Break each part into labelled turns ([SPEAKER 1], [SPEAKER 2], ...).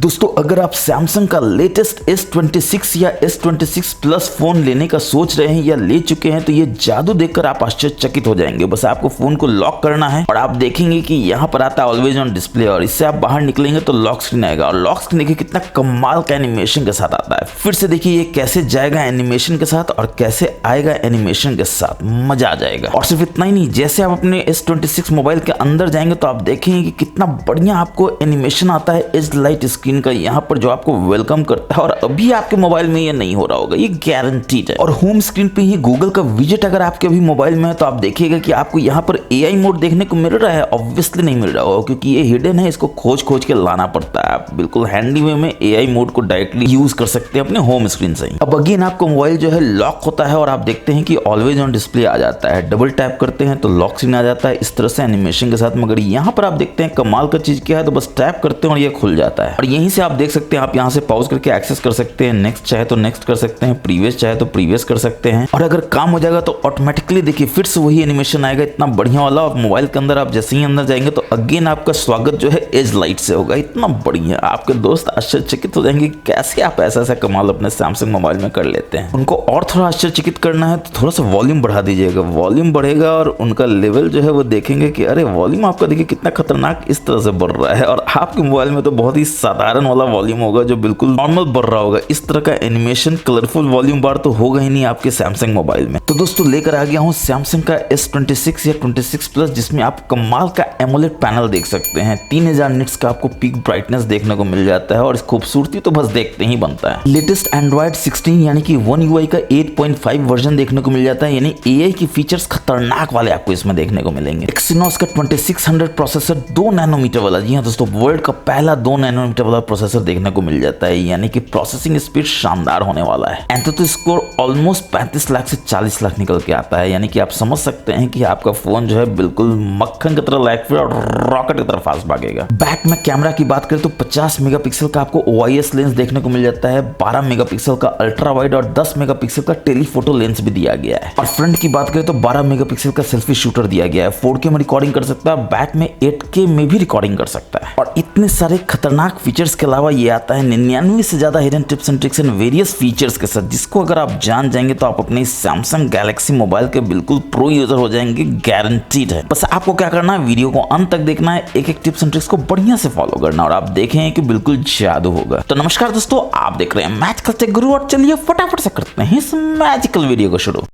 [SPEAKER 1] दोस्तों अगर आप सैमसंग का लेटेस्ट S26 या S26 प्लस फोन लेने का सोच रहे हैं या ले चुके हैं तो ये जादू देखकर आप आश्चर्यचकित हो जाएंगे। बस आपको फोन को लॉक करना है और आप देखेंगे कि यहाँ पर आता है ऑलवेज ऑन डिस्प्ले और इससे आप बाहर निकलेंगे तो लॉक स्क्रीन आएगा और लॉक स्क्रीन देखिए कितना कमाल का एनिमेशन के साथ आता है। फिर से देखिए ये कैसे जाएगा एनिमेशन के साथ और कैसे आएगा एनिमेशन के साथ, मजा आ जाएगा। और सिर्फ इतना ही नहीं, जैसे आप अपने S26 मोबाइल के अंदर जाएंगे तो आप देखेंगे कि कितना बढ़िया आपको एनिमेशन आता है एज लाइट स्क्रीन का यहाँ पर जो आपको वेलकम करता है। और अभी आपके मोबाइल में ये नहीं हो रहा होगा, ये गारंटीड है। और होम स्क्रीन पे ही गूगल का विजेट अगर आपके अभी मोबाइल में है तो आप देखिएगा कि आपको यहाँ पर AI मोड देखने को मिल रहा है। ऑब्वियसली नहीं मिल रहा होगा क्योंकि ये हिडन है, इसको खोज खोज के लाना पड़ता है। आप बिल्कुल हैंडी वे में AI मोड को डायरेक्टली यूज कर सकते हैं अपने होम स्क्रीन से ही। अब अगेन आपको मोबाइल जो है लॉक होता है और आप देखते हैं कि ऑलवेज ऑन डिस्प्ले आ जाता है। डबल टैप करते हैं तो लॉक स्क्रीन आ जाता है इस तरह से एनिमेशन के साथ। मगर यहाँ पर आप देखते हैं कमाल का चीज क्या है, तो बस टैप करते हैं और ये खुल जाता है। और यहीं से आप देख सकते हैं, आप यहाँ से पॉज करके एक्सेस कर सकते हैं। नेक्स्ट चाहे तो नेक्स्ट कर सकते हैं, प्रीवियस चाहे तो प्रीवियस कर सकते हैं। और अगर काम हो जाएगा तो ऑटोमेटिकली देखिए फिर से वही एनिमेशन आएगा इतना बढ़िया वाला। और मोबाइल के अंदर आप जैसे ही अंदर जाएंगे तो अगेन आपका स्वागत जो है एज लाइट से होगा। इतना बढ़िया, आपके दोस्त आश्चर्यचकित हो जाएंगे कैसे आप ऐसा कमाल अपने सैमसंग मोबाइल में कर लेते हैं। उनको और थोड़ा आश्चर्यचकित करना है तो थोड़ा सा वॉल्यूम बढ़ा दीजिएगा। वॉल्यूम बढ़ेगा और उनका लेवल जो है वो देखेंगे कि अरे वॉल्यूम आपका देखिए कितना खतरनाक इस तरह से बढ़ रहा है। और आपके मोबाइल में तो बहुत ही साधारण वाला वॉल्यूम होगा जो बिल्कुल नॉर्मल बढ़ रहा होगा। इस तरह का एनिमेशन कलरफुल वॉल्यूम बार तो होगा ही नहीं आपके सैमसंग मोबाइल में। तो दोस्तों लेकर आ गया हूँ सैमसंग का S26 या 26 प्लस, जिसमें आप कमाल का एमोलेड पैनल देख सकते हैं। 3000 निट्स का आपको पीक ब्राइटनेस देखने को मिल जाता है और इस खूबसूरती तो बस देखते ही बनता है। लेटेस्ट एंड्रॉइड 16 यानी कि One UI का 8.5 वर्जन देखने को मिल जाता है, यानी AI की फीचर्स खतरनाक वाले आपको इसमें देखने को मिलेंगे। एक्सिनोस का 2600 प्रोसेसर 2 नैनोमीटर वाला, जी हाँ दोस्तों, वर्ल्ड का पहला 2 नैनोमीटर वाला प्रोसेसर देखने को मिल जाता है, यानी कि प्रोसेसिंग स्पीड शानदार होने वाला है। एंटूटो स्कोर ऑलमोस्ट 35 लाख से 40 लाख निकल के आता है, यानी कि आप समझ सकते हैं कि आपका फोन जो है बिल्कुल मक्खन की तरह लाइक और रॉकेट की तरह फास्ट भागेगा। बैक में कैमरा की बात करें तो 50 मेगापिक्सल का आपको OIS लेंस देखने को मिल जाता है, 12 मेगापिक्सल का अल्ट्रा वाइड और 10 मेगापिक्सल का टेलीफोटो लेंस भी दिया गया है। और फ्रंट की बात करें तो 12 मेगापिक्सल का सेल्फी शूटर दिया गया है। 4K में रिकॉर्डिंग कर सकता है, बैक में 8K में भी रिकॉर्डिंग कर सकता है। और इतने सारे खतरनाक फीचर्स के अलावा ये आता है 99 से ज्यादा hidden tips and tricks and various features के साथ, जिसको अगर आप जान जाएंगे तो आप अपने सैमसंग गैलेक्सी मोबाइल के बिल्कुल प्रो यूजर हो जाएंगे, गारंटीड है। बस आपको क्या करना है, वीडियो को अंत तक देखना है, एक एक टिप्स एंड ट्रिक्स को बढ़िया से फॉलो करना और आप देखेंगे कि बिल्कुल जादू होगा। तो नमस्कार दोस्तों, आप देख रहे हैं मैजिकल टेक गुरु और चलिए फटाफट से करते हैं इस मैजिकल वीडियो को शुरू।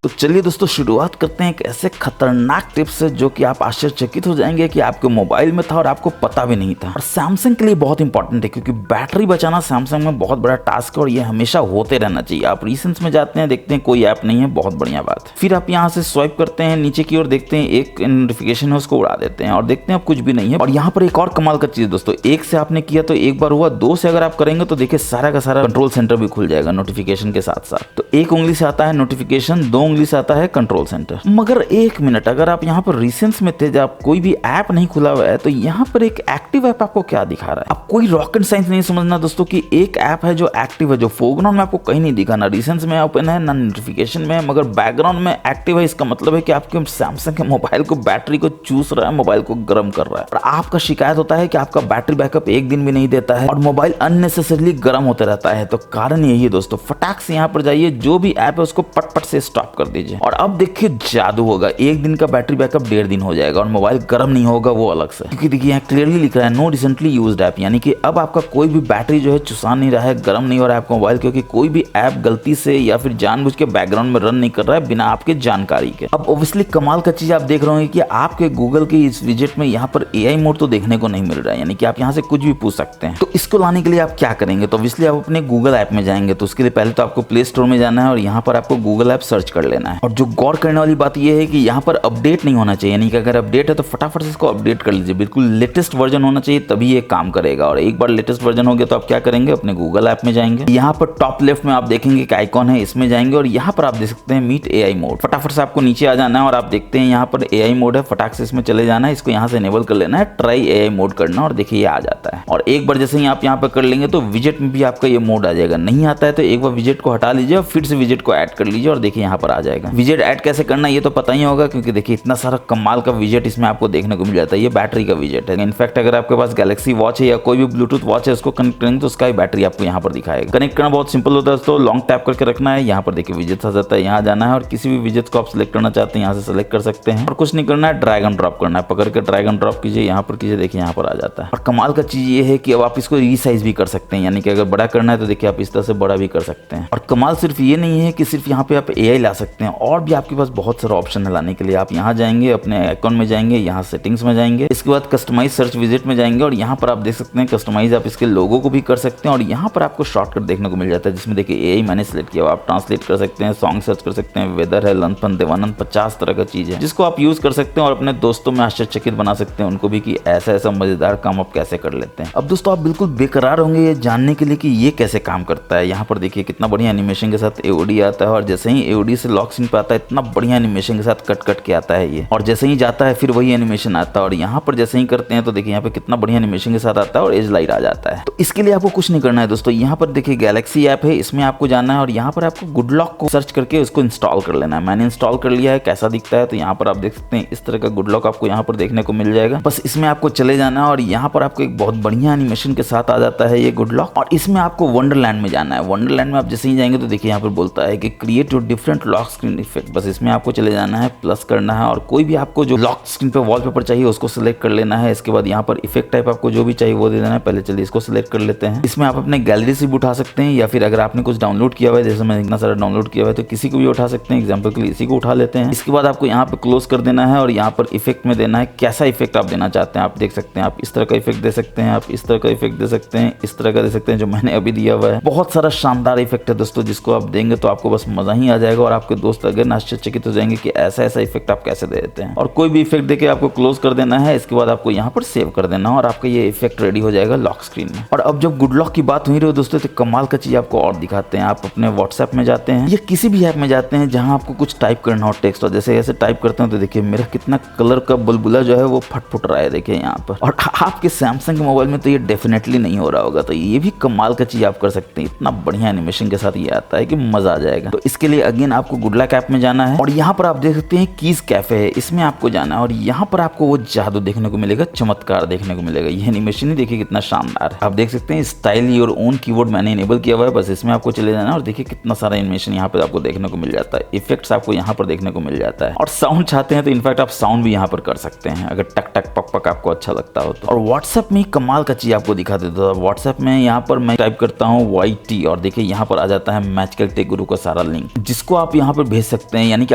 [SPEAKER 1] तो चलिए दोस्तों शुरुआत करते हैं एक ऐसे खतरनाक टिप्स से जो कि आप आश्चर्यचकित हो जाएंगे कि आपके मोबाइल में था और आपको पता भी नहीं था। और सैमसंग के लिए बहुत इंपॉर्टेंट है क्योंकि बैटरी बचाना सैमसंग में बहुत बड़ा टास्क है और ये हमेशा होते रहना चाहिए। आप रीसेंट्स में जाते हैं, देखते हैं कोई ऐप नहीं है, बहुत बढ़िया बात। फिर आप यहाँ से स्वाइप करते हैं नीचे की ओर, देखते हैं एक नोटिफिकेशन है, उसको उड़ा देते हैं और देखते हैं अब कुछ भी नहीं है। और यहाँ पर एक और कमाल का चीज दोस्तों, एक से आपने किया तो एक बार हुआ, 2 से अगर आप करेंगे तो देखिए सारा का सारा कंट्रोल सेंटर भी खुल जाएगा नोटिफिकेशन के साथ साथ। तो एक उंगली से आता है नोटिफिकेशन, 2 उंगली से आता है कंट्रोल सेंटर। मगर एक मिनट, अगर आप यहाँ पर रिसेंट्स में थे जब कोई भी ऐप नहीं खुला हुआ है तो यहाँ पर एक एक्टिव ऐप आपको क्या दिखा रहा है। अब कोई रॉकेट साइंस नहीं समझना दोस्तों कि एक ऐप है जो एक्टिव है, जो फोरग्राउंड में आपको कहीं नहीं दिखा, ना रिसेंट्स में ओपन है ना नोटिफिकेशन में है, मगर बैकग्राउंड में एक्टिव है। इसका मतलब है कि आपके सैमसंग के मोबाइल को बैटरी को चूस रहा है, मोबाइल को गर्म कर रहा है। और आपका शिकायत होता है कि आपका बैटरी बैकअप एक दिन भी नहीं देता है और मोबाइल अननेसेसरली गर्म होता रहता है। तो कारण यही है दोस्तों, फटाक से यहाँ पर जाइए, जो भी ऐप है उसको पट से स्टॉप कर दीजिए और अब देखिए जादू होगा। एक दिन का बैटरी बैकअप 1.5 दिन हो जाएगा और मोबाइल गर्म नहीं होगा, वो अलग से। क्योंकि देखिए यहाँ क्लियरली लिख रहा है नो रिसेंटली यूज्ड ऐप, यानी कि अब आपका कोई भी बैटरी जो है चुसा नहीं रहा है, गर्म नहीं हो रहा है आपका मोबाइल, क्योंकि कोई भी ऐप गलती से या फिर जानबूझ के बैकग्राउंड में रन नहीं कर रहा है बिना आपके जानकारी के। अब ऑब्वियसली कमाल का चीज आप देख रहे होंगे कि आपके गूगल के इस विजेट में यहाँ पर AI मोड तो देखने को नहीं मिल रहा है, यानी कि आप यहाँ से कुछ भी पूछ सकते हैं। तो इसको लाने के लिए आप क्या करेंगे, तो ऑब्वियसली आप अपने गूगल ऐप में जाएंगे। तो उसके लिए पहले तो आपको प्ले स्टोर में जाना है और यहाँ पर आपको गूगल ऐप सर्च कर लेना है। और जो गौर करने वाली बात यह है कि यहाँ पर अपडेट नहीं होना चाहिए, यानी कि अगर अपडेट है तो फटाफट से इसको अपडेट कर लीजिए। बिल्कुल लेटेस्ट वर्जन होना चाहिए तभी ये काम करेगा। और एक बार लेटेस्ट वर्जन हो गया तो आप क्या करेंगे, अपने गूगल ऐप में जाएंगे। यहाँ पर टॉप लेफ्ट में आप देखेंगे कि आइकॉन है, इसमें जाएंगे और यहाँ पर आप देख सकते हैं मीट AI मोड। फटाफट से आपको नीचे आ जाना है और आप देखते हैं यहाँ पर AI मोड है, फटाक से इसमें चले जाना है, इसको यहाँ से इनेबल कर लेना है, ट्राई AI मोड करना और देखिए ये आ जाता है। और एक बार जैसे ही आप यहाँ पर कर लेंगे तो विजेट में भी आपका ये मोड आ जाएगा। नहीं आता है तो एक बार विजेट को हटा लीजिए और फिर से विजेट को ऐड कर लीजिए और देखिए यहाँ पर आ जाएगा। विजेट ऐड कैसे करना ये तो पता ही होगा, क्योंकि देखिए इतना सारा कमाल का विजेट इसमें आपको देखने को मिल जाता है। ये बैटरी का विजेट है। इनफैक्ट अगर आपके पास गैलेक्सी वॉच है या कोई भी ब्लूटूथ वॉच है, उसको कनेक्ट करेंगे तो उसका ही बैटरी आपको यहाँ पर दिखाएगा। कनेक्ट करना बहुत सिंपल होता है दोस्तों, लॉन्ग टैप करके रखना है, यहाँ पर देखिए विजेट आ जाता है, यहाँ जाना है और किसी भी विजेट को आप सिलेक्ट करना चाहते हैं यहाँ से सिलेक्ट कर सकते हैं और कुछ नहीं करना है, ड्रैग एंड ड्रॉप करना है। पकड़ के ड्रैग एंड ड्रॉप कीजिए, यहाँ पर कीजिए, देखिए यहाँ पर आ जाता है। और कमाल का चीज ये है कि अब आप इसको रीसाइज भी कर सकते हैं, यानी कि अगर बड़ा करना है तो देखिए आप इस तरह से बड़ा भी कर सकते हैं। और कमाल सिर्फ ये नहीं है कि सिर्फ यहाँ पे आप AI ला सकते हैं, और भी आपके पास बहुत सारा ऑप्शन है लाने के लिए। आप यहाँ जाएंगे, अपने अकाउंट में जाएंगे, यहाँ सेटिंग्स में जाएंगे, इसके बाद कस्टमाइज सर्च विजिट में जाएंगे और यहाँ पर आप देख सकते हैं कस्टमाइज आप इसके लोगो को भी कर सकते हैं और यहाँ पर आपको शॉर्टकट देखने को मिल जाता है, जिसमें देखिए AI मैंने सिलेक्ट किया। आप ट्रांसलेट कर सकते हैं, सॉन्ग सर्च कर सकते हैं, वेदर है, लंदन देवानंद, 50 तरह का चीज है जिसको आप यूज कर सकते हैं और अपने दोस्तों में आश्चर्यचकित बना सकते हैं उनको भी कि ऐसा ऐसा मजेदार काम आप कैसे कर लेते हैं। अब दोस्तों आप बिल्कुल बेकरार होंगे ये जानने के लिए कि ये कैसे काम करता है। यहाँ पर देखिए कितना बढ़िया एनिमेशन के साथ AOD आता है और जैसे ही AOD से लॉक स्क्रीन पे आता है इतना बढ़िया एनिमेशन के साथ कट के आता है ये, और जैसे ही जाता है फिर वही एनिमेशन आता है और यहाँ पर जैसे ही करते हैं तो देखिए यहाँ पे कितना बढ़िया एनिमेशन के साथ आता है और एज लाइट आ जाता है। तो इसके लिए आपको कुछ नहीं करना है दोस्तों, यहाँ पर देखिए गैलेक्सी ऐप है, इसमें आपको जाना है और यहाँ पर आपको गुड लॉक को सर्च करके उसको इंस्टॉल कर लेना है। मैंने इंस्टॉल कर लिया है, कैसा दिखता है तो यहाँ पर आप देख सकते हैं इस तरह का गुड लॉक आपको यहाँ पर देखने को मिल जाएगा। बस इसमें आपको चले जाना है और यहाँ पर आपको एक बहुत बढ़िया एनिमेशन के साथ आ जाता है ये गुड लॉक, और इसमें आपको वंडरलैंड में जाना है। वंडरलैंड में आप जैसे ही जाएंगे तो देखिए यहाँ पर बोलता है कि create your different lock screen effect. बस इसमें आपको चले जाना है, प्लस करना है और कोई भी आपको जो लॉक स्क्रीन पे वॉलपेपर चाहिए उसको सिलेक्ट कर लेना है। इसके बाद यहाँ पर इफेक्ट टाइप आपको जो भी चाहिए वो दे देना है। पहले चलिए इसको सिलेक्ट कर लेते हैं। इसमें आप अपने गैलरी से भी उठा सकते हैं या फिर अगर आपने कुछ डाउनलोड किया हुआ है, जैसे मैंने इतना सारा डाउनलोड किया हुआ है तो किसी को भी उठा सकते हैं। एग्जाम्पल के लिए इसी को उठा लेते हैं। इसके बाद आपको यहाँ पे क्लोज कर देना है और यहाँ पर इफेक्ट में देना है कैसा इफेक्ट आप देना चाहते हैं। आप देख सकते हैं, आप इस तरह का इफेक्ट दे सकते हैं, आप इस तरह का इफेक्ट दे सकते हैं, इस तरह का दे सकते हैं जो मैंने अभी दिया हुआ है। बहुत सारा शानदार इफेक्ट है दोस्तों, जिसको आप देंगे तो आपको बस मजा ही आ जाएगा और आपके दोस्त अगर आश्चर्यचकित हो जाएंगे कि ऐसा ऐसा इफेक्ट आप कैसे दे देते हैं। और कोई भी इफेक्ट देके आपको क्लोज कर देना है। इसके बाद आपको यहाँ पर सेव कर देना और आपका ये इफेक्ट रेडी हो जाएगा लॉक स्क्रीन में। और अब जब गुड लॉक की बात हुई रही दोस्तों तो कमाल का चीज आपको और दिखाते हैं। आप अपने व्हाट्सएप में जाते हैं या किसी भी ऐप में जाते हैं जहां आपको कुछ टाइप करना हो टेक्स्ट, और जैसे ऐसे टाइप करते हैं तो देखिए मेरा कितना कलर का बुलबुला जो है वो फट रहा है देखिए यहाँ पर। और आपके सैमसंग के मोबाइल में तो ये डेफिनेटली नहीं हो रहा होगा, तो ये भी कमाल का चीज आप कर सकते हैं। इतना बढ़िया एनिमेशन के साथ ये आता है कि मजा आ जाएगा। तो इसके लिए अगेन आपको गुड लॉक ऐप में जाना है और यहाँ पर आप देख सकते हैं कीज कैफे है, इसमें आपको जाना है और यहाँ पर आपको वो जादू देखने को मिलेगा, चमत्कार देखने को मिलेगा। ये एनिमेशन ही देखिए कितना शानदार है। आप देख सकते हैं स्टाइल योर ओन कीबोर्ड मैंने इनेबल किया हुआ है, बस इसमें आपको चले जाना और देखिए कितना सारा एनिमेशन यहाँ पर आपको देखने को मिल जाता है। इफेक्ट्स आपको यहाँ पर देखने को मिल जाता है और साउंड चाहते हैं तो इनफैक्ट आप साउंड भी यहाँ पर कर सकते हैं अगर टक टक पक पक आपको अच्छा लगता हो तो। और व्हाट्सएप में कमाल का चीज आपको दिखा देता है। व्हाट्सएप में यहाँ पर मैं टाइप करता हूँ YT और देखिए यहाँ पर आ जाता है मैजिकल टेक गुरु का सारा लिंक, जिसको आप यहाँ पर भेज सकते हैं। यानी कि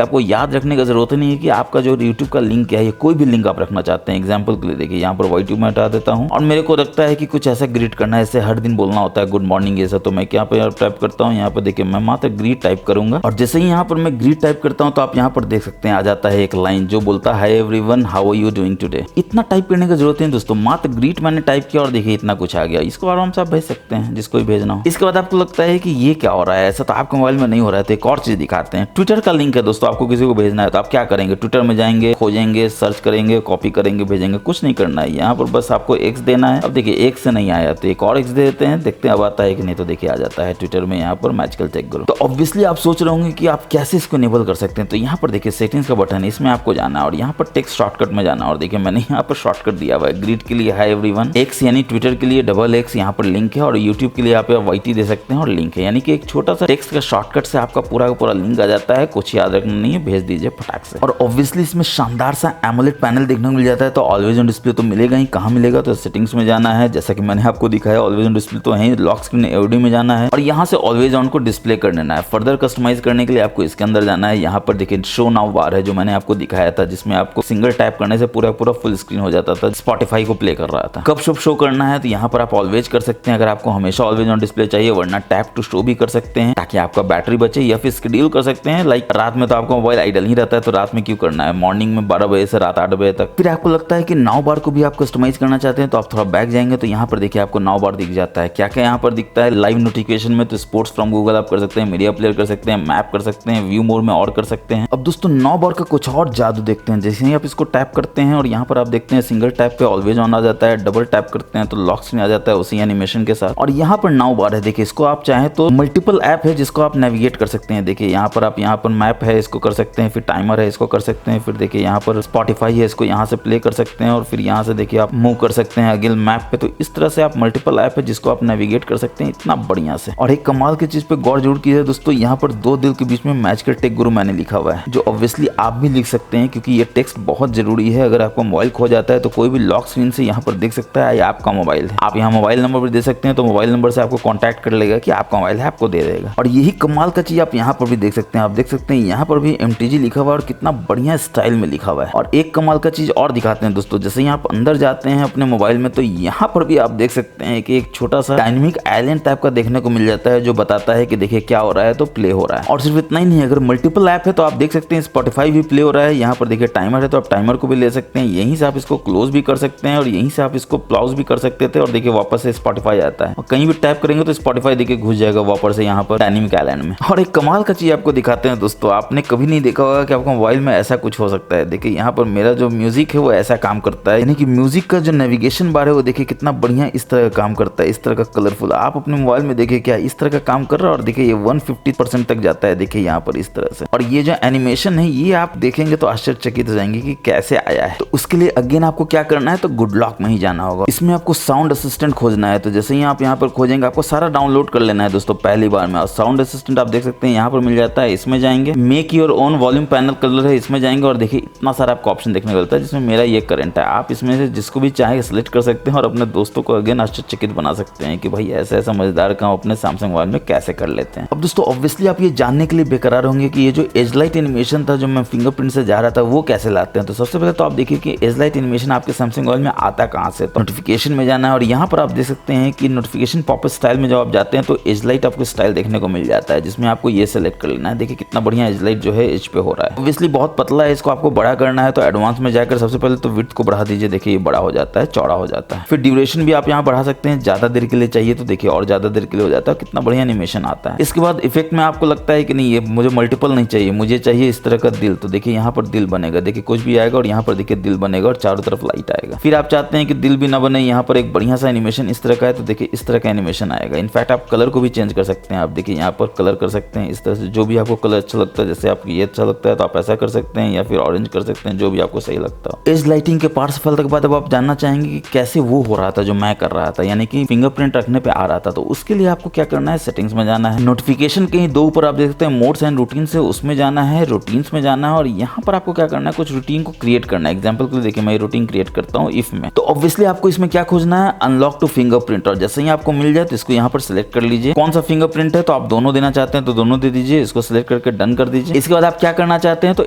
[SPEAKER 1] आपको याद रखने का जरूरत नहीं है कि आपका जो यूट्यूब का लिंक है, ये कोई भी लिंक आप रखना चाहते हैं। एग्जाम्पल के लिए देखिए यहाँ पर YT में हटा देता हूँ और मेरे को लगता है कि कुछ ऐसा ग्रीट करना है, ऐसे हर दिन बोलना होता है गुड मॉर्निंग ऐसा, तो मैं क्या पे टाइप करता हूँ यहाँ पर देखिए मैं मात्र ग्रीट टाइप करूंगा और जैसे ही यहाँ पर मैं ग्रीट टाइप करता हूँ तो आप यहाँ पर देख सकते हैं आ जाता है एक लाइन जो बोलता है hi everyone how are you doing today. इतना टाइप करने की जरूरत है दोस्तों, मात्र ग्रीट मैंने टाइप किया और देखिए इतना कुछ आ गया। इसको आराम से आप भेज सकते हैं जिसको भी भेजना हो। इसके बाद आपको लगता है कि ये क्या हो रहा है, ऐसा तो आपके मोबाइल में नहीं हो रहा है, तो एक और चीज दिखाते हैं। ट्विटर का लिंक है दोस्तों, आपको किसी को भेजना है तो आप क्या करेंगे, ट्विटर में जाएंगे, खोजेंगे, सर्च करेंगे, कॉपी करेंगे, भेजेंगे, कुछ नहीं करना है। यहाँ पर बस आपको X देना है। अब देखिए X से नहीं आया तो एक और X दे देते हैं, देखते हैं अब आता है कि नहीं, तो देखिए आ जाता है ट्विटर में यहाँ पर मैजिकल टेक गुरु। तो ऑब्वियसली आप सोच रहे होंगे कि आप कैसे इसको इनेबल कर सकते हैं, तो यहाँ पर देखिए सेटिंग्स का बटन है, इसमें आपको जाना है और यहाँ पर टेक्स्ट शॉर्टकट में जाना है और देखिए मैंने यहाँ पर शॉर्टकट दिया हुआ है। ग्रीट के लिए हाय एवरीवन, X यानी ट्विटर के लिए XX यहाँ पर लिंक है और यूट्यूब के लिए आप YT दे सकते हैं और लिंक है, यानी कि एक छोटा सा टेक्स्ट का शॉर्टकट से आपका पूरा का पूरा लिंक आ जाता है। कुछ याद रखना नहीं है, भेज दीजिए फटाक से। और ऑब्वियसली इसमें शानदार सा एमोलेड पैनल देखने को मिल जाता है, तो ऑलवेज ऑन डिस्प्ले तो मिलेगा ही, कहाँ मिलेगा, तो सेटिंग्स में जाना है, जैसा कि मैंने आपको दिखाया ऑलवेज ऑन डिस्प्ले तो है, लॉक स्क्रीन AOD में जाना है और यहाँ से ऑलवेज ऑन को डिस्प्ले कर देना है। फर्दर कस्टमाइज करने के लिए आपको इसके अंदर जाना है। यहाँ पर देखिए शो नाउ बार है जो मैंने आपको दिखाया था, जिसमें आपको सिंगल टैप करने से पूरा फुल स्क्रीन हो जाता था, स्पॉटिफाई को प्ले कर रहा था। कब शो करना है तो यहाँ पर आप ऑलवेज कर सकते हैं अगर आपको हमेशा ऑलवेज ऑन डिस्प्ले चाहिए, वरना टैप टू शो भी कर सकते हैं ताकि आपका बैटरी बचे, या फिर शेड्यूल कर सकते हैं। लाइक रात में तो आपका मोबाइल आइडल ही रहता है, तो रात में क्यों करना है, मॉर्निंग में 12 बजे से रात 8 बजे तक। फिर आपको लगता है कि नाउ बार को भी आप कस्टमाइज करना चाहते हैं तो आप थोड़ा बैक जाएंगे तो यहाँ पर देखिए आपको नाउ बार दिख जाता है। क्या क्या यहाँ पर दिखता है लाइव नोटिफिकेशन में, तो स्पोर्ट्स फ्रॉम गूगल आप कर सकते हैं, मीडिया प्लेयर कर सकते हैं, मैप कर सकते हैं, व्यू मोड में और कर सकते हैं। अब दोस्तों नाउ बार का कुछ और जादू देखते हैं। जैसे ही आप इसको टैप करते हैं और यहाँ पर आप देखते हैं सिंगल टैप पे ऑलवेज ऑन आ जाता है, डबल टैप करते हैं तो लॉक स्क्रीन आ जाता है उसी एनिमेशन के साथ। और यहाँ पर नाउ बार है, देखिए इसको आप चाहें तो मल्टीपल ऐप है जिसको आप नेविगेट कर सकते हैं। देखिए यहाँ पर आप आप यहाँ पर मैप है इसको कर सकते हैं, फिर टाइमर है इसको कर सकते हैं, फिर देखिए यहाँ पर स्पॉटिफाई है इसको यहाँ से प्ले कर सकते हैं और फिर यहाँ से देखिए आप मूव कर सकते हैं अगेन मैप पे। तो इस तरह से आप मल्टीपल ऐप है जिसको आप नेविगेट कर सकते हैं इतना बढ़िया से। और एक कमाल की चीज पे गौर जरूर कीजिए दोस्तों, यहाँ पर दो दिल के बीच में मैच कर टेक गुरु मैंने लिखा हुआ है, जो ऑब्वियसली आप भी लिख सकते हैं क्योंकि ये टेक्स्ट बहुत जरूरी है। अगर आपका मोबाइल खो जाता है तो कोई भी लॉक स्क्रीन से यहाँ पर देख सकता है आपका मोबाइल है। आप यहाँ मोबाइल नंबर भी दे सकते हैं तो मोबाइल नंबर से आपको कॉन्टैक्ट कर लेगा कि आपका मोबाइल है, आपको दे देगा। और यही कमाल का चीज आप यहाँ पर भी देख सकते हैं। आप देख सकते हैं यहाँ पर भी MTG लिखा हुआ है और कितना बढ़िया स्टाइल में लिखा हुआ है। और एक कमाल का चीज और दिखाते हैं दोस्तों, जैसे ही आप अंदर जाते हैं अपने मोबाइल में तो यहाँ पर भी आप देख सकते हैं कि एक छोटा सा डायनेमिक आइलैंड टाइप का देखने को मिल जाता है जो बताता है कि देखिए क्या हो रहा है, तो प्ले हो रहा है। और सिर्फ इतना ही नहीं, अगर मल्टीपल ऐप है तो आप देख सकते हैं स्पॉटिफाई भी प्ले हो रहा है। यहाँ पर देखिए टाइमर है तो आप टाइमर को भी ले सकते हैं, यहीं से आप इसको क्लोज भी कर सकते हैं और यहीं से आप इसको पॉज भी कर सकते थे और देखिए वापस से स्पॉटिफाई आता है। और कहीं भी टैप करेंगे तो स्पॉटिफाई देखिए घुस जाएगा वापस से यहाँ पर डायनेमिक आइलैंड में। और एक कमाल का चीज आपको दिखाते हैं दोस्तों, आपने कभी नहीं देखा होगा कि आपका मोबाइल में ऐसा कुछ हो सकता है। देखिए यहाँ पर मेरा जो म्यूजिक है वो ऐसा काम करता है, यानी कि म्यूजिक का जो नेविगेशन बार है वो देखिए कितना बढ़िया इस तरह का काम करता है, इस तरह का कलरफुल। आप अपने मोबाइल में देखिए क्या इस तरह का काम कर रहा है और देखिए ये 150% तक जाता है देखिए यहाँ पर इस तरह से। और ये जो एनिमेशन है ये आप देखेंगे तो आश्चर्यचकित हो जाएंगे कि कैसे आया है। तो उसके लिए अगेन आपको क्या करना है, तो गुड लॉक में ही जाना होगा। इसमें आपको साउंड असिस्टेंट खोजना है, तो जैसे ही आप यहाँ पर खोजेंगे आपको सारा डाउनलोड कर लेना है दोस्तों पहली बार में। और साउंड असिस्टेंट आप देख सकते हैं यहाँ पर मिल जाता है, इसमें जाएंगे make your own volume panel colour है, इसमें जाएंगे और देखिए इतना सारा आपको ऑप्शन देखने को मिलता है जिसमें मेरा ये करंट है। आप इसमें से जिसको भी चाहे सेलेक्ट कर सकते हैं और अपने दोस्तों को अगेन आश्चर्यचकित बना सकते हैं कि भाई ऐसा ऐसा मजेदार काम अपने सैमसंग मोबाइल में कैसे कर लेते हैं। अब दोस्तों ऑब्वियसली आप ये जानने के लिए बेकरार होंगे कि ये जो एज लाइट एनिमेशन था जो मैं फिंगरप्रिंट से जा रहा था वो कैसे लाते हैं। तो सबसे पहले तो आप देखिए कि एज लाइट एनिमेशन आपके सैमसंग मोबाइल में आता कहाँ से, तो नोटिफिकेशन में जाना है और यहाँ पर आप देख सकते हैं कि नोटिफिकेशन पॉपअप स्टाइल में जब आप जाते हैं तो एज लाइट आपको स्टाइल देखने को मिल जाता है जिसमें आपको ये सेलेक्ट कर लेना है। देखिए कितना बढ़िया एज लाइट जो है एज पे हो रहा है। ऑब्वियसली बहुत पतला है, इसको आपको बड़ा करना है तो एडवांस में जाकर सबसे पहले तो विड्थ को बढ़ा दीजिए, देखिए ये बड़ा हो जाता है, चौड़ा हो जाता है। फिर ड्यूरेशन भी आप यहाँ बढ़ा सकते हैं, ज्यादा देर के लिए चाहिए तो देखिए और ज्यादा देर के लिए हो जाता है, कितना बढ़िया एनिमेशन आता है। इसके बाद इफेक्ट में आपको लगता है कि नहीं ये मुझे मल्टीपल नहीं चाहिए, मुझे चाहिए इस तरह का दिल, तो देखिए यहाँ पर दिल बनेगा, देखिए कुछ भी आएगा और यहाँ पर देखिए दिल बनेगा और चारों तरफ लाइट आएगा। फिर आप चाहते हैं कि दिल भी ना बने, यहाँ पर एक बढ़िया सा एनिमेशन इस तरह का है तो देखिए इस तरह का एनिमेशन आएगा। इनफैक्ट आप कलर को भी चेंज कर सकते हैं, आप देखिए यहाँ पर कलर कर सकते हैं इस तरह से, जो भी आपको कलर अच्छा लगता है, जैसे आपको ये अच्छा लगता है तो आप ऐसा कर सकते हैं या फिर ऑरेंज कर सकते हैं, जो भी आपको सही लगता हो। एज लाइटिंग के पार्ट सफलता के बाद अब आप जानना चाहेंगे कि कैसे वो हो रहा था जो मैं कर रहा था, यानी कि फिंगरप्रिंट रखने पे आ रहा था। तो उसके लिए आपको क्या करना है, सेटिंग्स में जाना है, नोटिफिकेशन कहीं दो ऊपर आप देख सकते हैं मोड्स एंड रूटीन से, उसमें जाना है, रूटीन्स में जाना है और यहाँ पर आपको क्या करना है, कुछ रूटीन को क्रिएट करना है। एग्जांपल के लिए देखिए मैं रूटीन क्रिएट करता हूँ इफ में, तो ऑब्वियसली आपको इसमें क्या खोजना है, अनलॉक टू फिंगरप्रिंट। और जैसे ही आपको मिल जाए तो इसको यहाँ पर सिलेक्ट कर लीजिए, कौन सा फिंगरप्रिंट है, तो आप दोनों देना चाहते हैं तो दोनों दे दीजिए, इसको सिलेक्ट करके डन कर दीजिए। इसके बाद आप क्या करना चाहते हैं, तो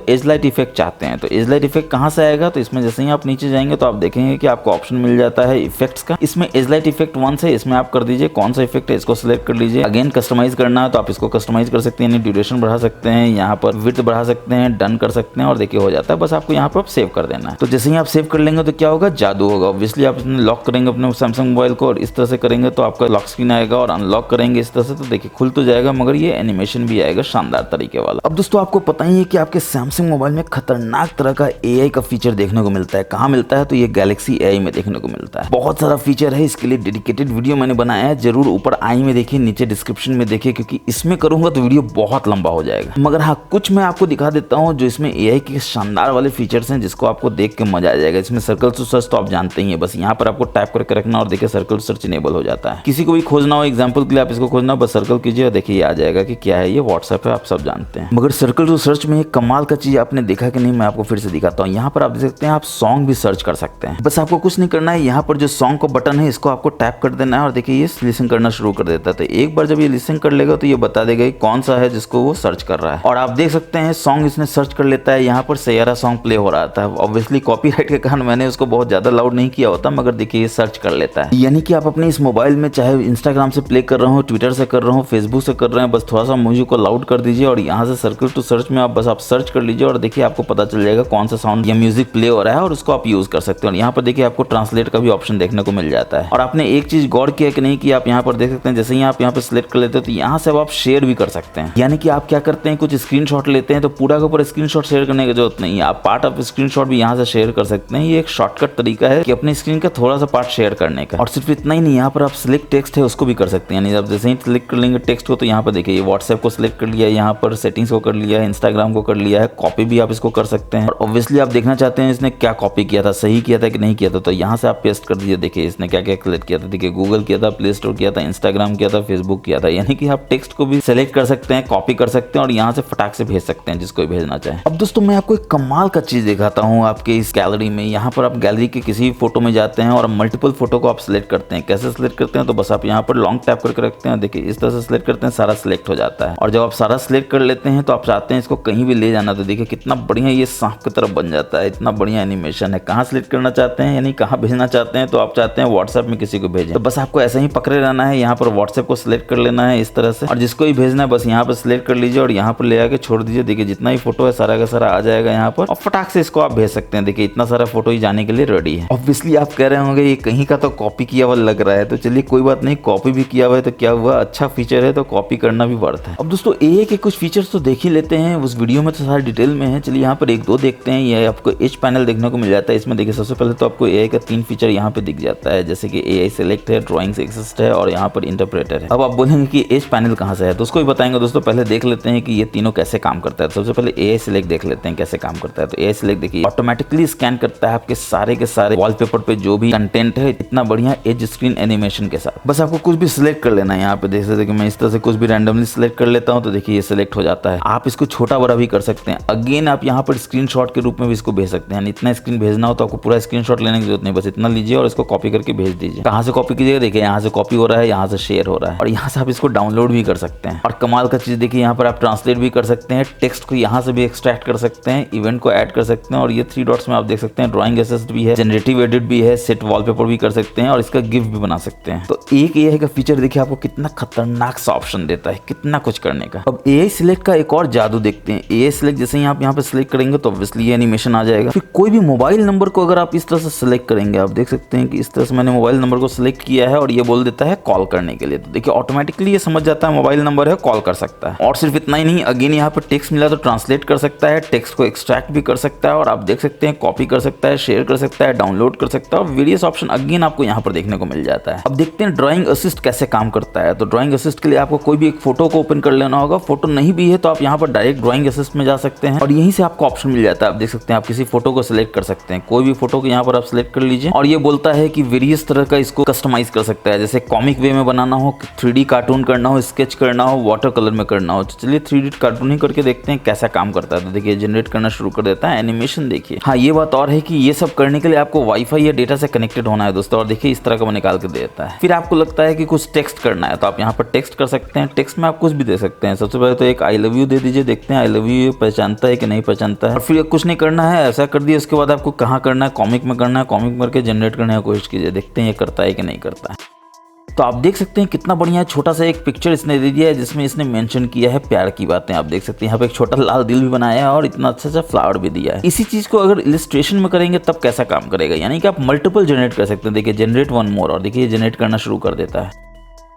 [SPEAKER 1] एज लाइट इफेक्ट चाहते हैं, तो एज लाइट इफेक्ट कहाँ से आएगा, तो इसमें जैसे ही आप नीचे जाएंगे तो आप देखेंगे कि आपको ऑप्शन मिल जाता है इफेक्ट्स का, इसमें एज लाइट इफेक्ट 1 से इसमें आप कर दीजिए कौन सा इफेक्ट है, इसको सिलेक्ट कर लीजिए। अगेन कस्टमाइज करना है तो आप इसको कस्टमाइज कर सकते हैं, यानी ड्यूरेशन बढ़ा सकते हैं, यहाँ पर विड्थ बढ़ा सकते हैं, डन कर सकते हैं और देखिए हो जाता है। बस आपको यहाँ पर सेव कर देना है। तो जैसे ही आप सेव कर लेंगे तो क्या होगा, जादू होगा। ऑब्वियसली आप लॉक करेंगे अपने सैमसंग मोबाइल को और इस तरह से करेंगे तो आपका लॉक स्क्रीन आएगा और अनलॉक करेंगे इस तरह से तो देखिए खुल तो जाएगा, मगर ये एनिमेशन भी आएगा शानदार तरीके वाला। अब दोस्तों आपको पता ही है कि आपके सैमसंग मोबाइल में खतरनाक तरह का AI का फीचर देखने को मिलता है। कहाँ मिलता है, तो ये गैलेक्सी AI में देखने को मिलता है। बहुत सारा फीचर है, इसके लिए डेडिकेटेड वीडियो मैंने बनाया है, जरूर ऊपर आई में देखिए, नीचे डिस्क्रिप्शन में देखिए, क्योंकि इसमें करूंगा तो वीडियो बहुत लंबा हो जाएगा। मगर हाँ कुछ मैं आपको दिखा देता हूँ जो इसमें AI के शानदार वाले फीचर्स हैं जिसको आपको देख के मजा आ जाएगा। इसमें सर्कल टू सर्च तो आप जानते ही हैं, बस यहाँ पर आपको टाइप करके रखना और देखिए सर्कल टू सर्च इनेबल हो जाता है। किसी को भी खोजना हो, एग्जांपल के लिए आप इसको खोजना, बस सर्कल कीजिए और देखिए ये आ जाएगा कि क्या है, ये व्हाट्सएप है, आप सब जानते हैं। मगर सर्कल टू सर्च में एक कमाल का चीज आपने देखा कि नहीं, मैं आपको फिर से दिखाता हूँ। यहाँ पर आप देख सकते हैं आप सॉन्ग भी सर्च कर सकते हैं। बस आपको कुछ नहीं करना है, यहाँ पर जो सॉन्ग का बटन है इसको आपको टैप कर देना है और देखिए ये लिसन करना शुरू कर देता है। तो एक बार जब ये लिसन कर लेगा तो ये बता देगा कौन सा है जिसको वो सर्च कर रहा है। और आप देख सकते हैं सॉन्ग इसने सर्च कर लेता है, यहाँ पर सैयारा सॉन्ग प्ले हो रहा था। ऑब्वियसली कॉपीराइट के कारण मैंने उसको बहुत ज्यादा लाउड नहीं किया होता, मगर देखिए ये सर्च कर लेता है। यानी कि आप अपने इस मोबाइल में चाहे इंस्टाग्राम से प्ले कर रहे हो, ट्विटर से कर रहे हो, फेसबुक से कर रहे हैं, बस थोड़ा सा म्यूजिक को लाउड कर दीजिए और यहाँ से सर्कल टू सर्च में आप सर्च कर लीजिए और देखिए आपको पता चल जाएगा कौन सा साउंड या म्यूजिक प्ले हो रहा है और उसको आप यूज कर सकते हो। यहाँ पर देखिए आपको ट्रांसलेट का भी ऑप्शन देखने को मिल जाता है। और आपने एक चीज गौर किया कि नहीं कि आप यहाँ पर देख सकते हैं, जैसे ही आप यहाँ पर सिलेक्ट कर लेते हो तो यहाँ से आप शेयर भी कर सकते हैं। यानी कि आप क्या करते हैं, कुछ स्क्रीनशॉट लेते हैं तो पूरा का पूरा स्क्रीनशॉट शेयर करने की जरूरत नहीं है, आप पार्ट ऑफ स्क्रीनशॉट भी यहाँ से शेयर कर सकते हैं। ये एक शॉर्टकट तरीका है कि अपनी स्क्रीन का थोड़ा सा पार्ट शेयर करने का। और सिर्फ इतना ही नहीं, यहाँ पर आप सिलेक्ट टेक्स्ट है उसको भी कर सकते हैं, यानी आप जैसे ही सिलेक्ट कर लेंगे टेक्स्ट को तो यहाँ पर देखिए ये व्हाट्सएप को सिलेक्ट कर लिया, यहाँ यहाँ पर सेटिंग्स को कर लिया है, इंस्टाग्राम को कर लिया है, कॉपी भी आप इसको कर सकते हैं। और ऑब्वियसली आप देखना चाहते हैं इसने क्या कॉपी किया था, सही किया था कि नहीं किया था, तो यहाँ से आप पेस्ट कर दीजिए। देखिए इसने क्या क्या क्लिक किया था, देखिए गूगल किया था, प्ले स्टोर किया था, इंस्टाग्राम किया था, फेसबुक किया था। यानी कि आप टेक्स्ट को भी सेलेक्ट कर सकते हैं, कॉपी कर सकते हैं और यहाँ से फटाक से भेज सकते हैं जिसको भी भेजना चाहे। अब दोस्तों मैं आपको एक कमाल का चीज दिखाता हूँ आपके इस गैलरी में। यहाँ पर आप गैलरी के किसी भी फोटो में जाते हैं और मल्टीपल फोटो को आप सिलेक्ट करते हैं। कैसे सिलेक्ट करते हैं, तो बस आप यहाँ पर लॉन्ग टैप करके रखते हैं, देखिए इस तरह से सिलेक्ट करते हैं, सारा सिलेक्ट हो जाता है। और जब आप सारा सिलेक्ट कर लेते हैं तो आप चाहते हैं इसको कहीं भी ले जाना, तो देखिए कितना बढ़िया ये सांप की तरफ बन जाता है। इतना बढ़िया एनिमेशन है। कहाँ सिलेक्ट करना चाहते हैं यानी कहाँ भेजना चाहते हैं, तो आप चाहते हैं व्हाट्सएप में किसी को भेजें, तो बस आपको ऐसे ही पकड़े रहना है, यहाँ पर व्हाट्सएप को सिलेक्ट कर लेना है इस तरह से, और जिसको भी भेजना है बस यहाँ पर सिलेक्ट कर लीजिए और यहाँ पर ले आके छोड़ दीजिए। देखिए जितना ही फोटो है सारा का सारा आ जाएगा यहाँ पर और फटाक से इसको आप भेज सकते हैं। देखिए इतना सारा फोटो ही जाने के लिए रेडी है। ऑब्वियसली आप कह रहे होंगे ये कहीं का तो कॉपी किया हुआ लग रहा है, तो चलिए कोई बात नहीं, कॉपी भी किया हुआ है तो क्या हुआ, अच्छा फीचर है तो कॉपी करना भी वर्थ है। अब दोस्तों एआई के कुछ फीचर्स तो देख ही लेते हैं, उस वीडियो में तो सारा डिटेल में है। चलिए यहाँ पर एक दो देखते हैं। ये आपको एज पैनल देखने को मिल जाता है। इसमें देखिए सबसे पहले तो आपको एआई का 3 फीचर यहाँ पे दिख जाता है, जैसे कि एआई सेलेक्ट है, ड्राइंग असिस्ट है और यहाँ पर इंटरप्रेटर है। अब आप बोलेंगे कि एज पैनल कहाँ से है, तो उसको भी बताएंगे दोस्तों। पहले देख लेते हैं कि ये तीनों कैसे काम करता है। सबसे पहले एआई सेलेक्ट देख लेते हैं कैसे काम करता है। तो एआई सेलेक्ट देखिए ऑटोमेटिकली स्कैन करता है आपके सारे के सारे वॉलपेपर पे जो भी कंटेंट है, इतना बढ़िया एज स्क्रीन एनिमेशन के साथ। बस आपको कुछ भी सिलेक्ट कर लेना है। यहाँ पे देख सकते हैं कि मैं इस तरह से कुछ भी रैंडमली सिलेक्ट कर लेता हूँ, तो देखिए ये सिलेक्ट हो जाता है। आप इसको छोटा बड़ा भी कर सकते हैं। अगेन आप यहाँ पर स्क्रीनशॉट के रूप में भी इसको भेज सकते हैं। इतना स्क्रीन भेजना हो तो आपको पूरा स्क्रीनशॉट लेने की जरूरत नहीं, बस इतना लीजिए और इसको कॉपी करके भेज दीजिए। कहाँ से कॉपी कीजिएगा, देखिए यहाँ से कॉपी हो रहा है, यहाँ से शेयर हो रहा है और यहाँ से आप इसको डाउनलोड भी कर सकते हैं। और कमाल का चीज देखिए यहाँ पर आप ट्रांसलेट भी कर सकते हैं, टेक्स्ट को यहाँ से भी एक्सट्रैक्ट कर सकते हैं, इवेंट को ऐड कर सकते हैं। और ये 3 डॉट्स में आप देख सकते हैं ड्राइंग असिस्ट भी है, जनरेटिव एडिट भी है, सेट वॉलपेपर भी कर सकते हैं और इसका गिफ्ट भी बना सकते हैं। तो एक एआई का फीचर देखिए आपको कितना खतरनाक सा ऑप्शन देता है, कितना कुछ करने का। अब एआई सिलेक्ट का एक और जादू देखते हैं। एआई सिलेक्ट जैसे ही आप यहाँ पे सिलेक्ट करेंगे तो ऑब्वियसली ये एनिमेशन आ जाएगा। फिर कोई भी मोबाइल नंबर को अगर आप इस तरह से सिलेक्ट करेंगे, आप देख सकते हैं कि इस तरह से मैंने मोबाइल नंबर को सिलेक्ट किया है और ये बोल देता है कॉल करने के लिए। तो देखिए ऑटोमेटिकली ये समझ जाता है मोबाइल नंबर है, कॉल कर सकता है। और सिर्फ इतना ही नहीं, अगेन यहाँ पे टेक्स्ट मिला तो ट्रांसलेट कर सकता है, टेक्स्ट को एक्सट्रैक्ट भी कर सकता है और आप देख सकते हैं कॉपी कर सकता है, शेयर कर सकता है, डाउनलोड कर सकता है और वेरियस ऑप्शन अगेन आपको यहाँ पर देखने को मिल जाता है। अब देखते हैं ड्राइंग असिस्ट कैसे काम करता है। तो ड्राइंग असिस्ट के लिए आपको कोई भी एक फोटो को ओपन कर लेना होगा। फोटो नहीं भी है तो आप यहाँ पर डायरेक्ट ड्राइंग असिस्ट में जा सकते हैं और यहीं से आपको ऑप्शन मिल जाता है। आप देख सकते हैं आप किसी फोटो को सिलेक्ट कर सकते हैं, कोई भी फोटो को यहाँ पर आप सिलेक्ट कर लीजिए और ये बोलता है कि वेरियस तरह का इसको कस्टमाइज कर सकता है, जैसे कॉमिक वे में बनाना हो, 3D कार्टून करना हो, स्केच करना हो, वाटर कलर में करना हो। तो चलिए 3D कार्टून ही करके देखते हैं कैसा काम करता है। तो देखिए जनरेट करना शुरू कर देता है, एनिमेशन देखिए। हाँ ये बात और है कि ये सब करने के लिए आपको वाईफाई या डेटा से कनेक्टेड होना है दोस्तों। और देखिए इस तरह का वो निकाल के देता है। फिर आपको लगता है कि कुछ टेक्स्ट करना है तो आप यहाँ पर टेक्स्ट कर सकते हैं। टेक्स्ट में आप कुछ भी दे सकते हैं। सबसे पहले तो एक आई लव यू दे दीजिए, देखते हैं आई लव यू पहचानता है कि नहीं पहचानता है। और फिर कुछ नहीं करना है, ऐसा कर दिया। उसके बाद आपको कहाँ करना है, कॉमिक में करना है, कॉमिक करके जनरेट करने की कोशिश कीजिए, देखते हैं ये करता है कि नहीं करता है। तो आप देख सकते हैं कितना बढ़िया छोटा सा एक पिक्चर इसने दे दिया है जिसमें इसने मेंशन किया है प्यार की बातें। आप देख सकते हैं यहाँ पे एक छोटा लाल दिल भी बनाया है और इतना अच्छा सा फ्लावर भी दिया है। इसी चीज को अगर इलिस्ट्रेशन में करेंगे तब कैसा काम करेगा, यानी कि आप मल्टीपल जनरेट कर सकते हैं। देखिए जनरेट 1 मोर और देखिए जनरेट करना शुरू कर देता है।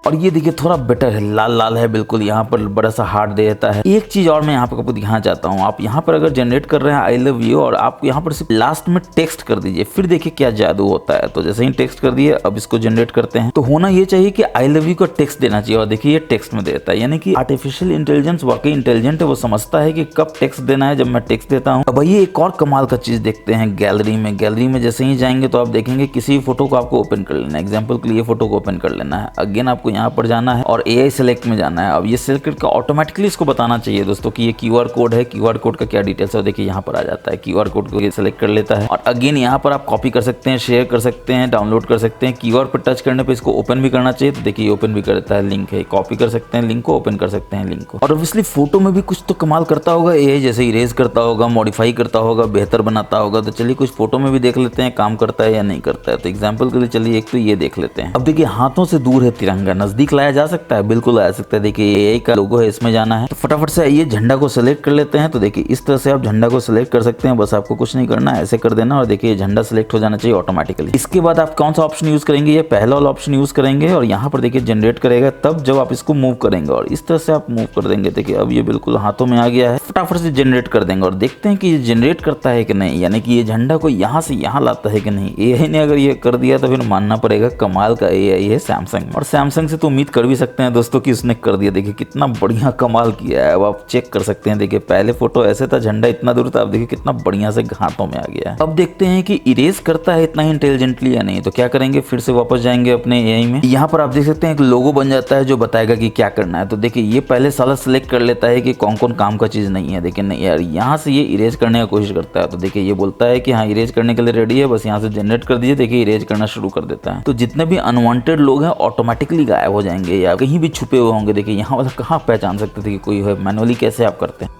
[SPEAKER 1] और ये देखिए थोड़ा बेटर है, लाल लाल है बिल्कुल, यहाँ पर बड़ा सा हार्ट दे देता है। एक चीज और मैं यहाँ पर आपको दिखाना चाहता हूँ। आप यहाँ पर अगर जनरेट कर रहे हैं आई लव यू और आप यहाँ पर सिर्फ लास्ट में टेक्स्ट कर दीजिए, फिर देखिए क्या जादू होता है। तो जैसे ही टेक्स्ट कर दिए, अब इसको जनरेट करते हैं। तो होना ये चाहिए कि आई लव यू का टेक्स्ट देना चाहिए और देखिए ये टेक्स्ट में देता है। यानी कि आर्टिफिशियल इंटेलिजेंस वाकई इंटेलिजेंट है, वो समझता है कि कब टेक्स्ट देना है जब मैं टेक्स्ट देता हूँ। अब ये एक और कमाल का चीज देखते हैं गैलरी में। गैलरी में जैसे ही जाएंगे तो आप देखेंगे किसी फोटो को आपको ओपन कर लेना है। एग्जाम्पल के लिए फोटो को ओपन कर लेना है। अगेन आपको यहाँ पर जाना है और एआई सेलेक्ट में जाना है। अब ये सेलेक्ट करके ऑटोमेटिकली इसको बताना चाहिए दोस्तों कि ये क्यूआर कोड है, क्यूआर कोड का क्या डिटेल्स है। देखिए यहाँ पर आ जाता है, क्यूआर कोड को ये सेलेक्ट कर लेता है और अगेन यहाँ पर आप कॉपी कर सकते हैं, शेयर कर सकते हैं, डाउनलोड कर सकते हैं। क्यूआर पर टच करने पे इसको ओपन भी करना चाहिए, तो देखिए ओपन भी कर देता है। लिंक है, कॉपी कर सकते हैं लिंक को, ओपन कर सकते हैं लिंक को। और ऑब्वियसली फोटो में भी कुछ तो कमाल करता होगा एआई, जैसे इरेज करता होगा, मॉडिफाई करता होगा, बेहतर बनाता होगा। तो चलिए कुछ फोटो में भी देख लेते हैं काम करता है या नहीं करता है। तो एग्जाम्पल के लिए चलिए एक तो ये देख लेते हैं। अब देखिए हाथों से दूर है तिरंगा, नजदीक लाया जा सकता है, बिल्कुल आ सकता है। देखिए एआई का लोगो है, इसमें जाना है। तो फटाफट से आइए झंडा को सिलेक्ट कर लेते हैं। तो देखिए इस तरह से आप झंडा को सिलेक्ट कर सकते हैं, बस आपको कुछ नहीं करना है, ऐसे कर देना और देखिए झंडा सिलेक्ट हो जाना चाहिए ऑटोमेटिकली। इसके बाद आप कौन सा ऑप्शन यूज करेंगे, ये पहला वाला ऑप्शन यूज करेंगे और यहाँ पर देखिए जनरेट करेगा तब जब आप इसको मूव करेंगे और इस तरह से आप मूव कर देंगे। देखिए अब ये बिल्कुल हाथों में आ गया है, फटाफट से जनरेट कर देंगे और देखते हैं कि ये जनरेट करता है कि नहीं, यानी कि ये झंडा को यहाँ से यहाँ लाता है कि नहीं। एआई ने अगर ये कर दिया तो फिर मानना पड़ेगा कमाल का एआई है सैमसंग। और सैमसंग से तो उम्मीद कर भी सकते हैं दोस्तों कि उसने कर दिया। देखिए कितना बढ़िया कमाल किया है। अब आप चेक कर सकते हैं, देखिए पहले फोटो ऐसे था, झंडा इतना दूर था, अब देखिए कितना बढ़िया से हाथों में आ गया है। अब देखते हैं कि इरेज करता है इतना इंटेलिजेंटली या नहीं। तो क्या करेंगे, फिर से वापस जाएंगे अपने एआई में। यहाँ पर आप देख सकते हैं एक लोगो बन जाता है जो बताएगा कि क्या करना है। तो देखिए ये पहले साला सिलेक्ट कर लेता है कि कौन कौन काम का चीज नहीं है। देखिए नहीं यार, यहाँ से ये इरेज करने का कोशिश करता है। तो देखिए ये बोलता है कि हाँ इरेज करने के लिए रेडी है, बस यहाँ से जनरेट कर दीजिए। देखिए इरेज करना शुरू कर देता है। तो जितने भी अनवांटेड लोग हैं ऑटोमेटिकली गायब हो जाएंगे या कहीं भी छुपे हुए होंगे। देखिए यहाँ वाला कहाँ पहचान सकते थे कि कोई है, मैनुअली कैसे आप करते हैं।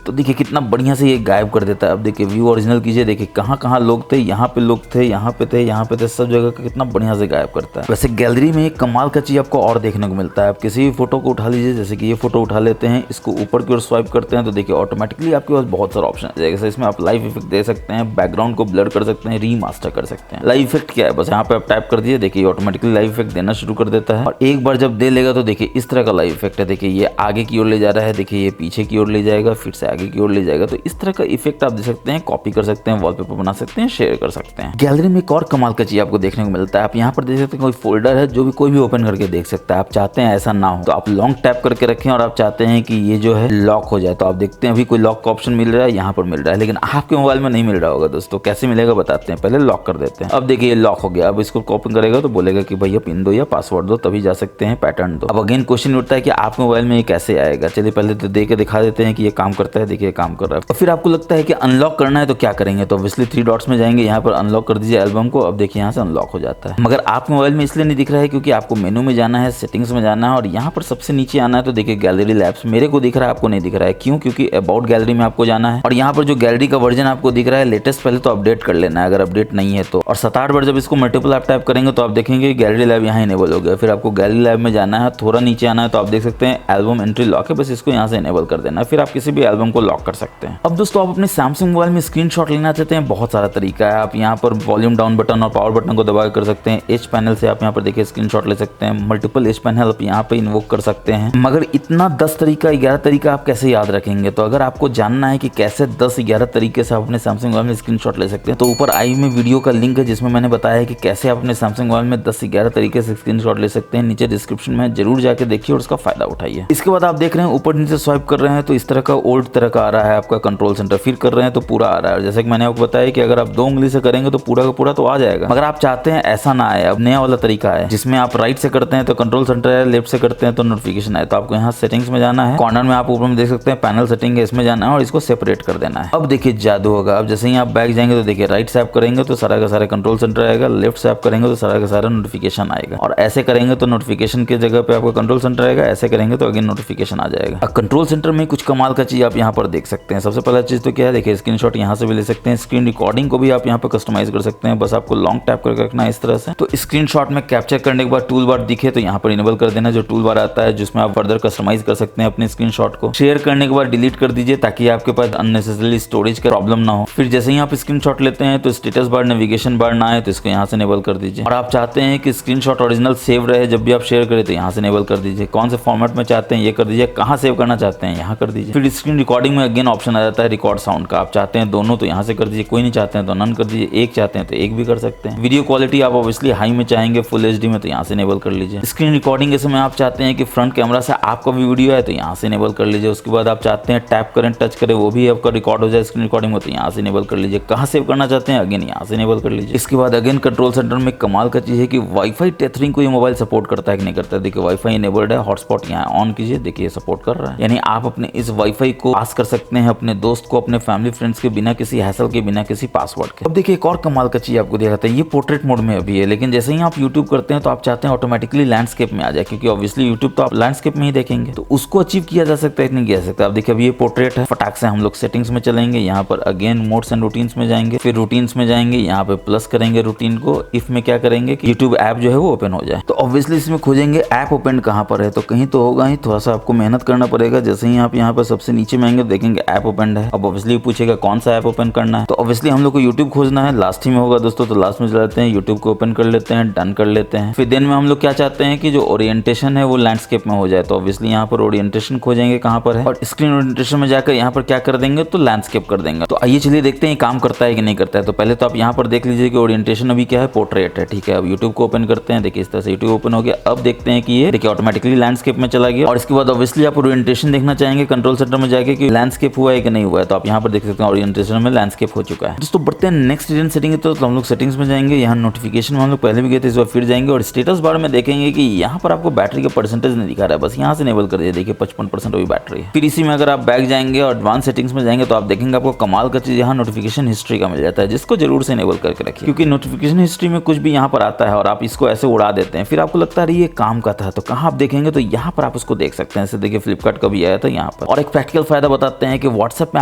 [SPEAKER 1] तो देखिए कितना बढ़िया से ये गायब कर देता है। अब देखिए व्यू ओरिजिनल कीजिए, देखिए कहाँ कहाँ लोग थे, यहाँ पे लोग थे, यहाँ पे थे, यहाँ पे थे, सब जगह का कितना बढ़िया से गायब करता है। वैसे गैलरी में एक कमाल का चीज आपको और देखने को मिलता है। आप किसी भी फोटो को उठा लीजिए, जैसे कि ये फोटो उठा लेते हैं, इसको ऊपर की ओर स्वाइप करते हैं तो देखिए ऑटोमेटिकली आपके पास बहुत सारा ऑप्शन है। जैसे इसमें आप लाइव इफेक्ट दे सकते हैं, बैकग्राउंड को ब्लर कर सकते हैं, रीमास्टर कर सकते हैं। लाइव इफेक्ट क्या है, बस यहाँ पे आप टाइप कर दीजिए, देखिए ऑटोमेटिकली लाइव इफेक्ट देना शुरू कर देता है। और एक बार जब दे लेगा तो देखिए इस तरह का लाइव इफेक्ट है। देखिए ये आगे की ओर ले जा रहा है, देखिए ये पीछे की ओर ले जाएगा, फिर से आगे की ओर ले जाएगा। तो इस तरह का इफेक्ट आप दे सकते हैं, कॉपी कर सकते हैं, वॉलपेपर बना सकते हैं, शेयर कर सकते हैं। गैलरी में एक और कमाल का चीज आपको देखने को मिलता है। आप यहाँ पर देख सकते हैं कोई फोल्डर है जो भी कोई भी ओपन करके देख सकता है। आप चाहते हैं ऐसा ना हो तो आप लॉन्ग टैप करके रखें और आप चाहते हैं कि ये जो है लॉक हो जाए तो आप देखते हैं अभी कोई लॉक का ऑप्शन मिल रहा है, यहाँ पर मिल रहा है, लेकिन आपके मोबाइल में नहीं मिल रहा होगा दोस्तों। कैसे मिलेगा बताते हैं, पहले लॉक कर देते हैं। अब देखिए ये लॉक हो गया। अब इसको ओपन करेगा तो बोलेगा कि भैया पिन दो या पासवर्ड दो, तभी जा सकते हैं, पैटर्न दो। अब अगेन क्वेश्चन उठता है कि आपके मोबाइल में ये कैसे आएगा। चलिए पहले तो दे के दिखा देते हैं कि ये काम करता है। देखिए काम कर रहा है। और फिर आपको लगता है कि अनलॉक करना है तो क्या करेंगे, तो ऑब्वियसली 3 डॉट्स में जाएंगे, यहाँ पर अनलॉक कर दीजिए एल्बम को। अब देखिए यहाँ से अनलॉक हो जाता है। मगर आपके मोबाइल में इसलिए नहीं दिख रहा है क्योंकि आपको मेनू में जाना है, सेटिंग्स में जाना है और यहाँ पर सबसे नीचे आना है। तो देखिए गैलरी लैब्स मेरे को दिख रहा है, आपको नहीं दिख रहा है। क्यों? क्योंकि अबाउट गैलरी में आपको जाना है और यहाँ पर जो गैलरी का वर्जन आपको दिख रहा है लेटेस्ट, पहले तो अपडेट कर लेना है अगर अपडेट नहीं है तो। और 7-8 बार जब इसको मल्टीपल आप टाइप करेंगे तो आप देखेंगे गैलरी लैब यहाँ इनेबल हो गया। फिर आपको गैलरी लैब में जाना है, थोड़ा नीचे आना है तो आप देख सकते हैं एल्बम एंट्री लॉक है, बस इसको यहाँ से इनेबल कर देना है। फिर आप किसी भी एल्बम को लॉक कर सकते हैं। अब दोस्तों आप अपने सैमसंग मोबाइल में स्क्रीनशॉट लेना चाहते हैं, बहुत सारा तरीका है। आप यहाँ पर वॉल्यूम डाउन बटन और पावर बटन को दबा कर सकते हैं। एज पैनल से आप यहाँ पर देखिए स्क्रीनशॉट ले सकते हैं। मल्टीपल एज पैनल आप यहाँ पे इन्वोक कर सकते हैं। मगर इतना 10 तरीका 11 तरीका आप कैसे याद रखेंगे? तो अगर आपको जानना है कि कैसे 10-11 तरीके से आप अपने सैमसंग मोबाइल में स्क्रीनशॉट ले सकते हैं तो ऊपर आई में वीडियो का लिंक है जिसमें मैंने बताया है कि कैसे आप अपने सैमसंग मोबाइल में 10-11 तरीके से स्क्रीनशॉट ले सकते हैं। नीचे डिस्क्रिप्शन में जरूर जाके देखिए और उसका फायदा उठाइए। इसके बाद आप देख रहे हैं ऊपर नीचे स्वाइप कर रहे हैं तो इस तरह का ओल्ड तरह का आ रहा है आपका कंट्रोल सेंटर। फिर कर रहे हैं तो पूरा आ रहा है। जैसे कि मैंने आपको बताया कि अगर आप 2 उंगली से करेंगे तो पूरा का पूरा तो आ जाएगा, मगर आप चाहते हैं ऐसा ना आए। अब नया वाला तरीका है जिसमें आप राइट से करते हैं तो कंट्रोल सेंटर है, लेफ्ट से करते हैं तो नोटिफिकेशन है। तो आपको यहाँ सेटिंग्स में जाना है, कॉर्नर में आप ऊपर में देख सकते हैं पैनल सेटिंग है, इसमें जाना है और इसको सेपरेट कर देना है। अब देखिए जादू होगा। अब जैसे ही आप बैक जाएंगे तो देखिए राइट से आप करेंगे तो सारा का सारा कंट्रोल सेंटर आएगा, लेफ्ट से आप करेंगे तो सारा का सारा नोटिफिकेशन आएगा और ऐसे करेंगे तो नोटिफिकेशन की जगह पे आपका कंट्रोल सेंटर आएगा, ऐसे करेंगे तो अगेन नोटिफिकेशन आ जाएगा। अब कंट्रोल सेंटर में कुछ कमाल का चीज आप यहाँ पर देख सकते हैं। सबसे पहला चीज तो क्या है, देखिए स्क्रीनशॉट यहाँ से भी ले सकते हैं। स्क्रीन रिकॉर्डिंग को भी आप यहाँ पर कस्टमाइज कर सकते हैं, बस आपको लॉन्ग टैप करके रखना है इस तरह से। तो स्क्रीनशॉट में कैप्चर करने के बाद टूल बार दिखे तो यहाँ पर इनेबल कर देना, जो टूल बार आता है जिसमें आप फर्दर कस्टमाइज कर सकते हैं अपने स्क्रीनशॉट को। शेयर करने के बाद डिलीट कर दीजिए ताकि आपके पास अननेसेसरी स्टोरेज का प्रॉब्लम ना हो। फिर जैसे ही आप स्क्रीनशॉट लेते हैं तो स्टेटस बार नेविगेशन बार ना आए तो इसको यहाँ से इनेबल कर दीजिए। और आप चाहते हैं कि स्क्रीनशॉट ओरिजिनल सेव रहे जब भी आप शेयर करें तो यहाँ से इनेबल कर दीजिए। कौन से फॉर्मेट में चाहते हैं ये कर दीजिए, कहाँ सेव करना चाहते हैं यहाँ कर दीजिए। फिर स्क्रीन रिकॉर्डिंग में अगेन ऑप्शन आ जाता है रिकॉर्ड साउंड का। आप चाहते हैं दोनों तो यहाँ से कर दीजिए, कोई नहीं चाहते हैं तो नन कर दीजिए, एक चाहते हैं तो एक भी कर सकते हैं। वीडियो क्वालिटी आप ऑब्वियसली हाई में चाहेंगे, फुल एचडी में, तो यहाँ से इनेबल कर लीजिए। स्क्रीन रिकॉर्डिंग के समय आप चाहते हैं कि फ्रंट कैमरा से आपका भी वीडियो है तो यहाँ से इनेबल कर लीजिए। उसके बाद आप चाहते हैं टैप करें टच करें वो भी आपका रिकॉर्ड हो जाए स्क्रीन रिकॉर्डिंग में तो यहाँ से इनेबल कर लीजिए। कहाँ सेव करना चाहते हैं अगेन यहाँ से इनेबल कर लीजिए। इसके बाद अगेन कंट्रोल सेंटर में कमाल का चीज है कि वाईफाई टेथरिंग को ये मोबाइल सपोर्ट करता है कि नहीं करता है। देखिए वाईफाई इनेबल्ड है, हॉटस्पॉट यहाँ ऑन कीजिए, देखिए सपोर्ट कर रहा है। यानी आप अपने इस वाईफाई को पास कर सकते हैं अपने दोस्त को, अपने फैमिली फ्रेंड्स के बिना किसी हैसल के, बिना किसी पासवर्ड के। अब देखिए एक और कमाल का चीज आपको दिखाता है, ये पोर्ट्रेट मोड में अभी है, लेकिन जैसे ही आप यूट्यूब करते हैं तो आप चाहते हैं ऑटोमेटिकली लैंडस्केप में आ जाए, क्योंकि ऑब्वियसली यूट्यूब तो आप लैंडस्केप में ही देखेंगे। तो उसको अचीव किया जा सकता है, नहीं किया जा सकता। आप देखिए अभी ये पोर्ट्रेट है, फटाक से हम लोग सेटिंग्स में चलेंगे, यहाँ पर अगेन मोड्स एंड रूटीन्स में जाएंगे, फिर रूटीन्स में जाएंगे, यहाँ पे प्लस करेंगे रूटीन को। इफ में क्या करेंगे कि यूट्यूब ऐप जो है वो ओपन हो जाए। तो ऑब्वियसली इसमें खोजेंगे ऐप ओपन कहाँ पर है, तो कहीं तो होगा ही, थोड़ा सा आपको मेहनत करना पड़ेगा। जैसे ही आप यहाँ पर सबसे नीचे में आएंगे देखेंगे ऐप ओपन है। अब ऑब्वियसली पूछेगा कौन सा ऐप ओपन करना है, तो ऑब्वियसली हम लोग को यूट्यूब खोजना है, लास्ट ही में होगा दोस्तों। तो लास्ट में चलाते हैं, यूट्यूब को ओपन कर लेते हैं, डन कर लेते हैं। फिर देन में हम लोग क्या चाहते हैं कि जो ओरिएंटेशन है वो लैंडस्केप में हो जाए, तो ऑब्वियसली यहाँ पर ओरिएंटेशन खोजेंगे कहाँ पर है, और स्क्रीन ओरिएंटेशन में जाकर यहाँ पर क्या कर देंगे तो लैंडस्केप कर देंगे। तो आइए चलिए देखते हैं काम करता है कि नहीं करता है। तो पहले तो आप यहाँ पर देख लीजिए कि ओरिएंटेशन अभी क्या है, पोर्ट्रेट है, ठीक है। अब यूट्यूब को ओपन करते हैं, देखिए इस तरह से यूट्यूब ओपन हो गया। अब देखते हैं कि ये देखिए ऑटोमेटिकली लैंडस्केप में चला गया। और इसके बाद ऑब्वियसली आप ओरिएंटेशन देखना चाहेंगे कंट्रोल सेंटर में जाके कि लैंडस्केप हुआ है कि नहीं हुआ है, तो आप यहाँ पर देख सकते हैं ओरिएंटेशन में लैंडस्केप हो चुका है। दोस्तों बढ़ते हैं नेक्स्ट रीजन सेटिंग। तो हम लोग सेटिंग्स में जाएंगे, यहाँ नोटिफिकेशन में हम लोग पहले भी गए थे, इस बार फिर जाएंगे और स्टेटस बार में देखेंगे कि यहाँ पर आपको बैटरी का परसेंटेज नहीं दिखा रहा है, बस यहाँ से इनेबल कर दिया, देखिए 55% अभी बैटरी है। फिर इसी में अगर आप बैक जाएंगे और एडवांस सेटिंग्स में जाएंगे तो आप देखेंगे आपको कमाल का चीज यहाँ नोटिफिकेशन हिस्ट्री का मिल जाता है, जिसको जरूर से इनेबल करके रखिए, क्योंकि नोटिफिकेशन हिस्ट्री में कुछ भी यहाँ पर आता है और आप इसको ऐसे उड़ा देते हैं, फिर आपको लगता है ये काम का था, तो कहाँ आप देखेंगे तो यहाँ पर आप उसको देख सकते हैं। जैसे देखिए फ्लिपकार्ट का भी आया था यहाँ पर। और एक प्रैक्टिकल फायदा बताते हैं कि व्हाट्सएप में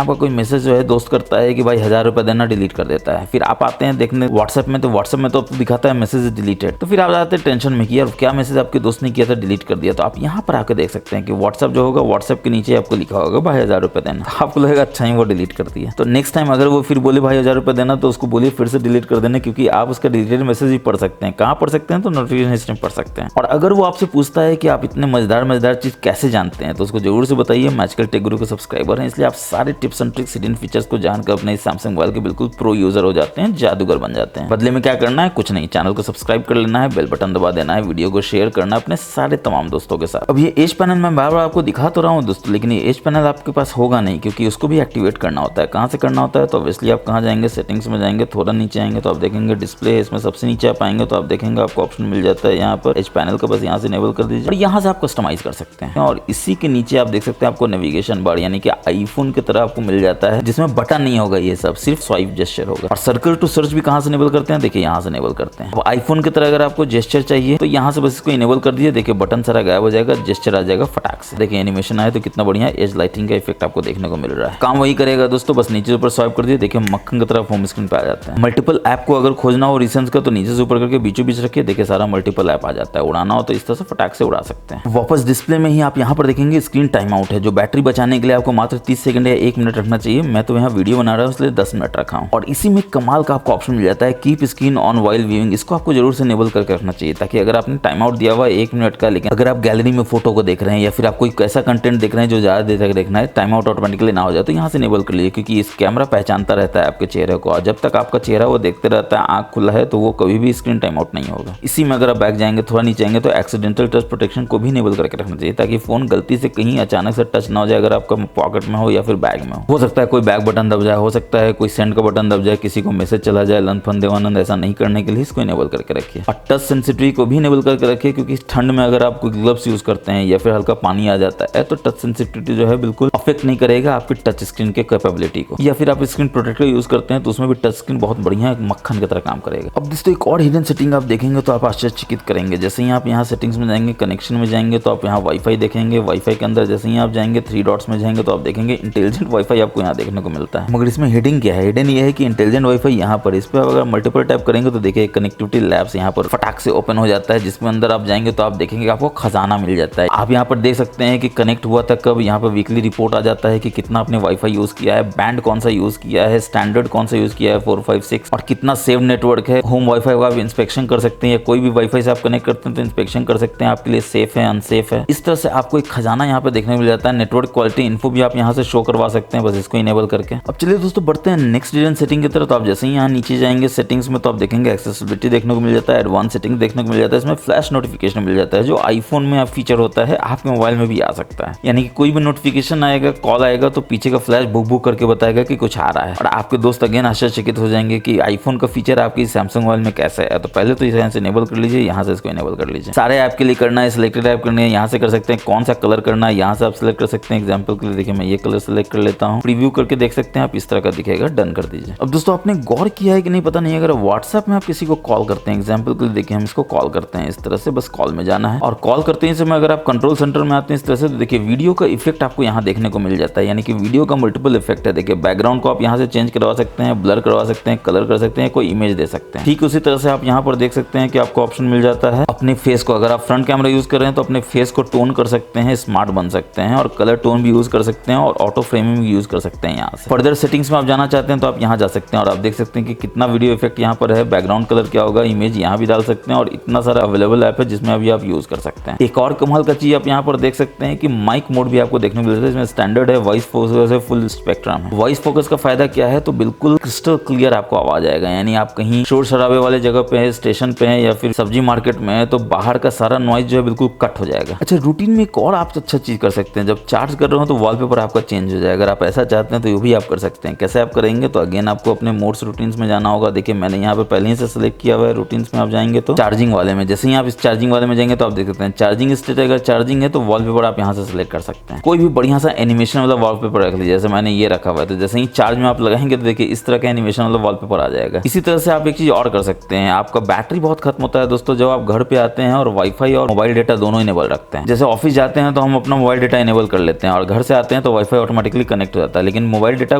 [SPEAKER 1] आपका कोई मैसेज जो है दोस्त करता है कि भाई 1000 रुपए देना, डिलीट कर देता है। फिर आप आते हैं देखने व्हाट्सएप में, तो व्हाट्सएप में तो दिखाता है मैसेज डिलीटेड, तो फिर आप जाते हैं टेंशन में कि यार क्या मैसेज आपके दोस्त ने किया था, डिलीट कर दिया। तो आप यहाँ पर आकर देख सकते हैं कि व्हाट्सएप जो होगा, व्हाट्सएप के नीचे आपको लिखा होगा भाई 1000 रुपए देना, आपको लगेगा अच्छा ही वो डिलीट कर दिया। तो नेक्स्ट टाइम अगर वो फिर बोले भाई 1000 रुपए देना, तो उसको बोलिए फिर से डिलीट कर देना, क्योंकि आप उसका डिलीटेड मैसेज भी पढ़ सकते हैं। कहाँ पढ़ सकते हैं तो नोटिफिकेशन हिस्ट्री में पढ़ सकते हैं। और अगर वो आपसे पूछता है कि आप इतने मजेदार चीज कैसे जानते हैं, तो उसको जरूर से बताइए। मैजिकल टेक गुरु के सब्सक्राइबर हैं, इसलिए आप सारे tips and tricks, hidden features को जानकर अपने सैमसंग मोबाइल के बिल्कुल प्रो यूजर हो जाते हैं, जादूगर बन जाते हैं। बदले में क्या करना है, कुछ नहीं, चैनल को सब्सक्राइब कर लेना है, बेल बटन दबा देना है, वीडियो को शेयर करना है अपने सारे तमाम दोस्तों के साथ। अब ये एज पैनल मैं बार बार आपको दिखा तो रहा हूँ दोस्तों, लेकिन ये एज पैनल आपके पास होगा नहीं, क्योंकि उसको भी एक्टिवेट करना होता है। कहाँ से करना होता है, तो ऑब्वियसली आप कहाँ जाएंगे, सेटिंग्स में जाएंगे, थोड़ा नीचे आएंगे तो आप देखेंगे डिस्प्ले, इसमें सबसे नीचे आप आएंगे तो आप देखेंगे आपको ऑप्शन मिल जाता है यहाँ पर एज पैनल का, बस यहाँ से इनेबल कर दीजिए और यहाँ से आप कस्टमाइज कर सकते हैं। और इसी के नीचे आप देख सकते हैं आपको नेविगेशन बार, यानी कि आईफोन की तरह आपको मिल जाता है, जिसमें बटन नहीं होगा, ये सब सिर्फ स्वाइप जेस्चर होगा। और सर्कल टू सर्च भी कहाँ से इनेबल करते हैं, देखिए यहाँ से इनेबल करते हैं। अब आईफोन की तरह अगर आपको जेस्चर चाहिए तो यहाँ से बस इसको इनेबल कर दीजिए, देखिए बटन सारा गायब हो जाएगा, जेस्चर आ जाएगा फटाक से। देखिए एनिमेशन आया तो कितना बढ़िया एज लाइटिंग का इफेक्ट आपको देखने को मिल रहा है। काम वही करेगा दोस्तों, बस नीचे ऊपर स्वाइप कर दिए, देखिए मक्खन की तरफ होम स्क्रीन पे आ जाता है। मल्टीपल ऐप को अगर खोजना हो रिसेंस का, तो नीचे से ऊपर करके बीचों बीच रखिए, देखिए सारा मल्टीपल ऐप आ जाता है। उड़ाना हो तो इस तरह से फटाक से उड़ा सकते हैं। वापस डिस्प्ले में ही आप यहाँ पर देखेंगे स्क्रीन टाइम आउट है, जो बैटरी बचाने के लिए आपको मात्र 30 सेकंड या 1 मिनट रखना चाहिए। मैं तो यहाँ वीडियो बना रहा हूँ इसलिए 10 मिनट रखा हूँ। और इसी में कमाल का आपको ऑप्शन मिल जाता है keep screen on while viewing, इसको आपको जरूर से इनेबल करके रखना चाहिए, ताकि अगर आपने टाइम आउट दिया हुआ 1 मिनट का, लेकिन अगर आप गैलरी में फोटो को देख रहे हैं या फिर आप कोई ऐसा कंटेंट देख रहे हैं जो ज्यादा देर तक देखना है, टाइम आउट ऑटोमेटिकली ना हो जाए, तो यहाँ से इनेबल कर लीजिए, क्योंकि इस कैमरा पहचानता रहता है आपके चेहरे को, और जब तक आपका चेहरा वो देखते रहता है, आंख खुला है, तो वो कभी भी स्क्रीन टाइम आउट नहीं होगा। इसी में अगर आप बैक जाएंगे, थोड़ा नीचे आएंगे, तो एक्सीडेंटल टच प्रोटेक्शन को भी इनेबल करके रखना चाहिए, ताकि फोन गलती से कहीं अचानक से टच ना हो जाए, अगर आपका पॉकेट में हो या फिर बैग में हो सकता है कोई बैक बटन दब जाए, हो सकता है कोई सेंड का बटन दब जाए, किसी को मैसेज चला जाए, लंफन देवानंद, ऐसा नहीं करने के लिए इसको इनेबल करके रखिए। और टच सेंसिटिविटी को भी इनेबल करके रखिए, क्योंकि ठंड में अगर आप कोई ग्लव्स यूज करते हैं या फिर हल्का पानी आ जाता है, तो टच सेंसिटिविटी जो है बिल्कुल अफेक्ट नहीं करेगा आपकी टच स्क्रीन के कैपेबिलिटी को। या फिर आप स्क्रीन प्रोटेक्टर यूज करते हैं तो उसमें भी टच स्क्रीन बहुत बढ़िया मक्खन की तरह काम करेगा। अब दोस्तों एक और हिडन सेटिंग आप देखेंगे तो आप आश्चर्यचकित करेंगे। जैसे ही आप यहाँ सेटिंग्स में जाएंगे, कनेक्शन में जाएंगे, तो आप यहाँ वाईफाई देखेंगे। वाईफाई के अंदर जैसे ही आप जाएंगे 3 डॉट्स में जाएंगे तो आप देखेंगे इंटेलिजेंट वाईफाई आपको यहाँ देखने को मिलता है। मगर इसमें हिडन क्या है, हिडन ये है कि इंटेलिजेंट वाईफाई यहाँ पर, इस पर अगर मल्टीपल टैप करेंगे तो देखिए कनेक्टिविटी लैब्स यहाँ पर फटाक से ओपन हो जाता है, जिसमें अंदर आप जाएंगे तो आप देखेंगे आपको खजाना मिल जाता है। आप यहाँ पर देख सकते हैं कि कनेक्ट हुआ था कब, यहाँ पर वीकली रिपोर्ट आ जाता है कि कितना आपने वाईफाई यूज किया है, बैंड कौन सा यूज किया है, स्टैंडर्ड कौन सा यूज किया है 4, 5, 6, और कितना सेव नेटवर्क है। होम वाईफाई का आप इंस्पेक्शन कर सकते हैं, या कोई भी वाईफाई से आप कनेक्ट करते हैं तो इंस्पेक्शन कर सकते हैं, आपके लिए सेफ है अनसेफ है। इस तरह से आपको एक खजाना यहाँ पे देखने को मिल जाता है। नेटवर्क क्वालिटी इन्फो भी आप यहाँ से शो करवा सकते हैं, बस इसको इनेबल करके। अब चलिए दोस्तों बढ़ते हैं नेक्स्ट डिजाइन सेटिंग की तरफ। तो आप जैसे ही यहाँ नीचे जाएंगे सेटिंग्स में, तो आप देखेंगे एक्सेसिबिलिटी देखने को मिल जाता है, एडवांस सेटिंग देखने को मिल जाता है, इसमें फ्लैश नोटिफिकेशन मिल जाता है, जो आईफोन में फीचर होता है आपके मोबाइल में भी आ सकता है। यानी कि कोई भी नोटिफिकेशन आएगा, कॉल आएगा, तो पीछे का फ्लैश बुक बुक करके बताएगा कि कुछ आ रहा है, और आपके दोस्त अगेन आश्चर्यचकित हो जाएंगे कि आईफोन का फीचर आपकी सैमसंग मोबाइल में कैसे है। तो पहले तो इसे इनेबल कर लीजिए, यहाँ से इसको इनेबल कर लीजिए। सारे ऐप के लिए करना है, सिलेक्टेड ऐप करनी है, यहाँ से कर सकते हैं। कौन सा कलर करना है यहाँ से आप सिलेक्ट कर सकते हैं। एग्जाम्पल के लिए देखिए मैं ये कलर सिलेक्ट कर लेता हूँ, प्रीव्यू करके देख सकते हैं आप, इस तरह का दिखेगा, डन कर दीजिए। अब दोस्तों आपने गौर किया है कि नहीं पता नहीं, अगर व्हाट्सएप में आप किसी को कॉल करते हैं, एग्जाम्पल के लिए देखिए हम इसको कॉल करते हैं, इस तरह से बस कॉल में जाना है, और कॉल करते ही समय अगर आप कंट्रोल सेंटर में आते हैं इस तरह से, तो देखिए वीडियो का इफेक्ट आपको यहाँ देखने को मिल जाता है। यानी कि वीडियो का मल्टीपल इफेक्ट है। देखिए बैकग्राउंड को आप यहाँ से चेंज करवा सकते हैं, ब्लर करवा सकते हैं, कलर कर सकते हैं, कोई इमेज दे सकते हैं। ठीक उसी तरह से आप यहाँ पर देख सकते हैं कि आपको ऑप्शन मिल जाता है अपने फेस को, अगर आप फ्रंट कैमरा यूज कर रहे हैं तो अपने फेस को टोन कर सकते हैं, स्मार्ट बन सकते हैं, और कलर टोन भी यूज कर सकते सकते हैं और ऑटो फ्रेमिंग भी यूज कर सकते हैं यहाँ से। फर्दर सेटिंग्स में आप जाना चाहते हैं तो आप यहाँ जा सकते हैं और आप देख सकते हैं कि कितना वीडियो इफेक्ट यहाँ पर है, बैकग्राउंड कलर क्या होगा, इमेज यहाँ भी डाल सकते हैं और इतना सारा अवेलेबल ऐप है जिसमें अभी आप यूज कर सकते हैं। एक और कमाल का चीज आप यहाँ पर देख सकते हैं कि माइक मोड भी आपको देखने को मिलता है। इसमें स्टैंडर्ड है, वॉइस फोकस है, फुल स्पेक्ट्रम है। वॉइस फोकस का फायदा क्या है, तो बिल्कुल क्रिस्टल क्लियर आपको आवाज आएगा, यानी आप कहीं शोर शराबे वाले जगह पे है, स्टेशन पे है या फिर सब्जी मार्केट में है तो बाहर का सारा नॉइज जो है बिल्कुल कट हो जाएगा। अच्छा, रूटीन में एक और आप अच्छा चीज कर सकते हैं, जब चार्ज कर रहे हो तो वॉलपेपर आपका चेंज हो जाएगा। अगर आप ऐसा चाहते हैं तो ये भी आप कर सकते हैं। कैसे आप करेंगे, तो अगेन आपको अपने मोड्स रूटीन्स में जाना होगा। देखिए मैंने यहाँ पे पहले ही से सिलेक्ट किया हुआ है। रूटीन्स में आप जाएंगे तो चार्जिंग वाले में, जैसे ही आप इस चार्जिंग वाले में जाएंगे तो आप देख सकते हैं चार्जिंग स्टेट, अगर चार्जिंग है तो वॉलपेपर आप यहाँ से सिलेक्ट कर सकते हैं। कोई भी बढ़िया सा एनिमेशन वाला वॉलपेपर रख लीजिए, जैसे मैंने ये रखा हुआ है, तो जैसे ही चार्ज में आप लगाएंगे तो देखिए इस तरह का एनिमेशन वाला वॉलपेपर आ जाएगा। इसी तरह से आप एक चीज और कर सकते हैं, आपका बैटरी बहुत खत्म होता है दोस्तों जब आप घर पे आते हैं और वाईफाई और मोबाइल डेटा दोनों इनेबल रखते हैं। जैसे ऑफिस जाते हैं तो हम अपना मोबाइल डेटा इनेबल कर लेते हैं और घर से आते हैं तो वाईफाई ऑटोमेटिकली कनेक्ट हो जाता है, लेकिन मोबाइल डेटा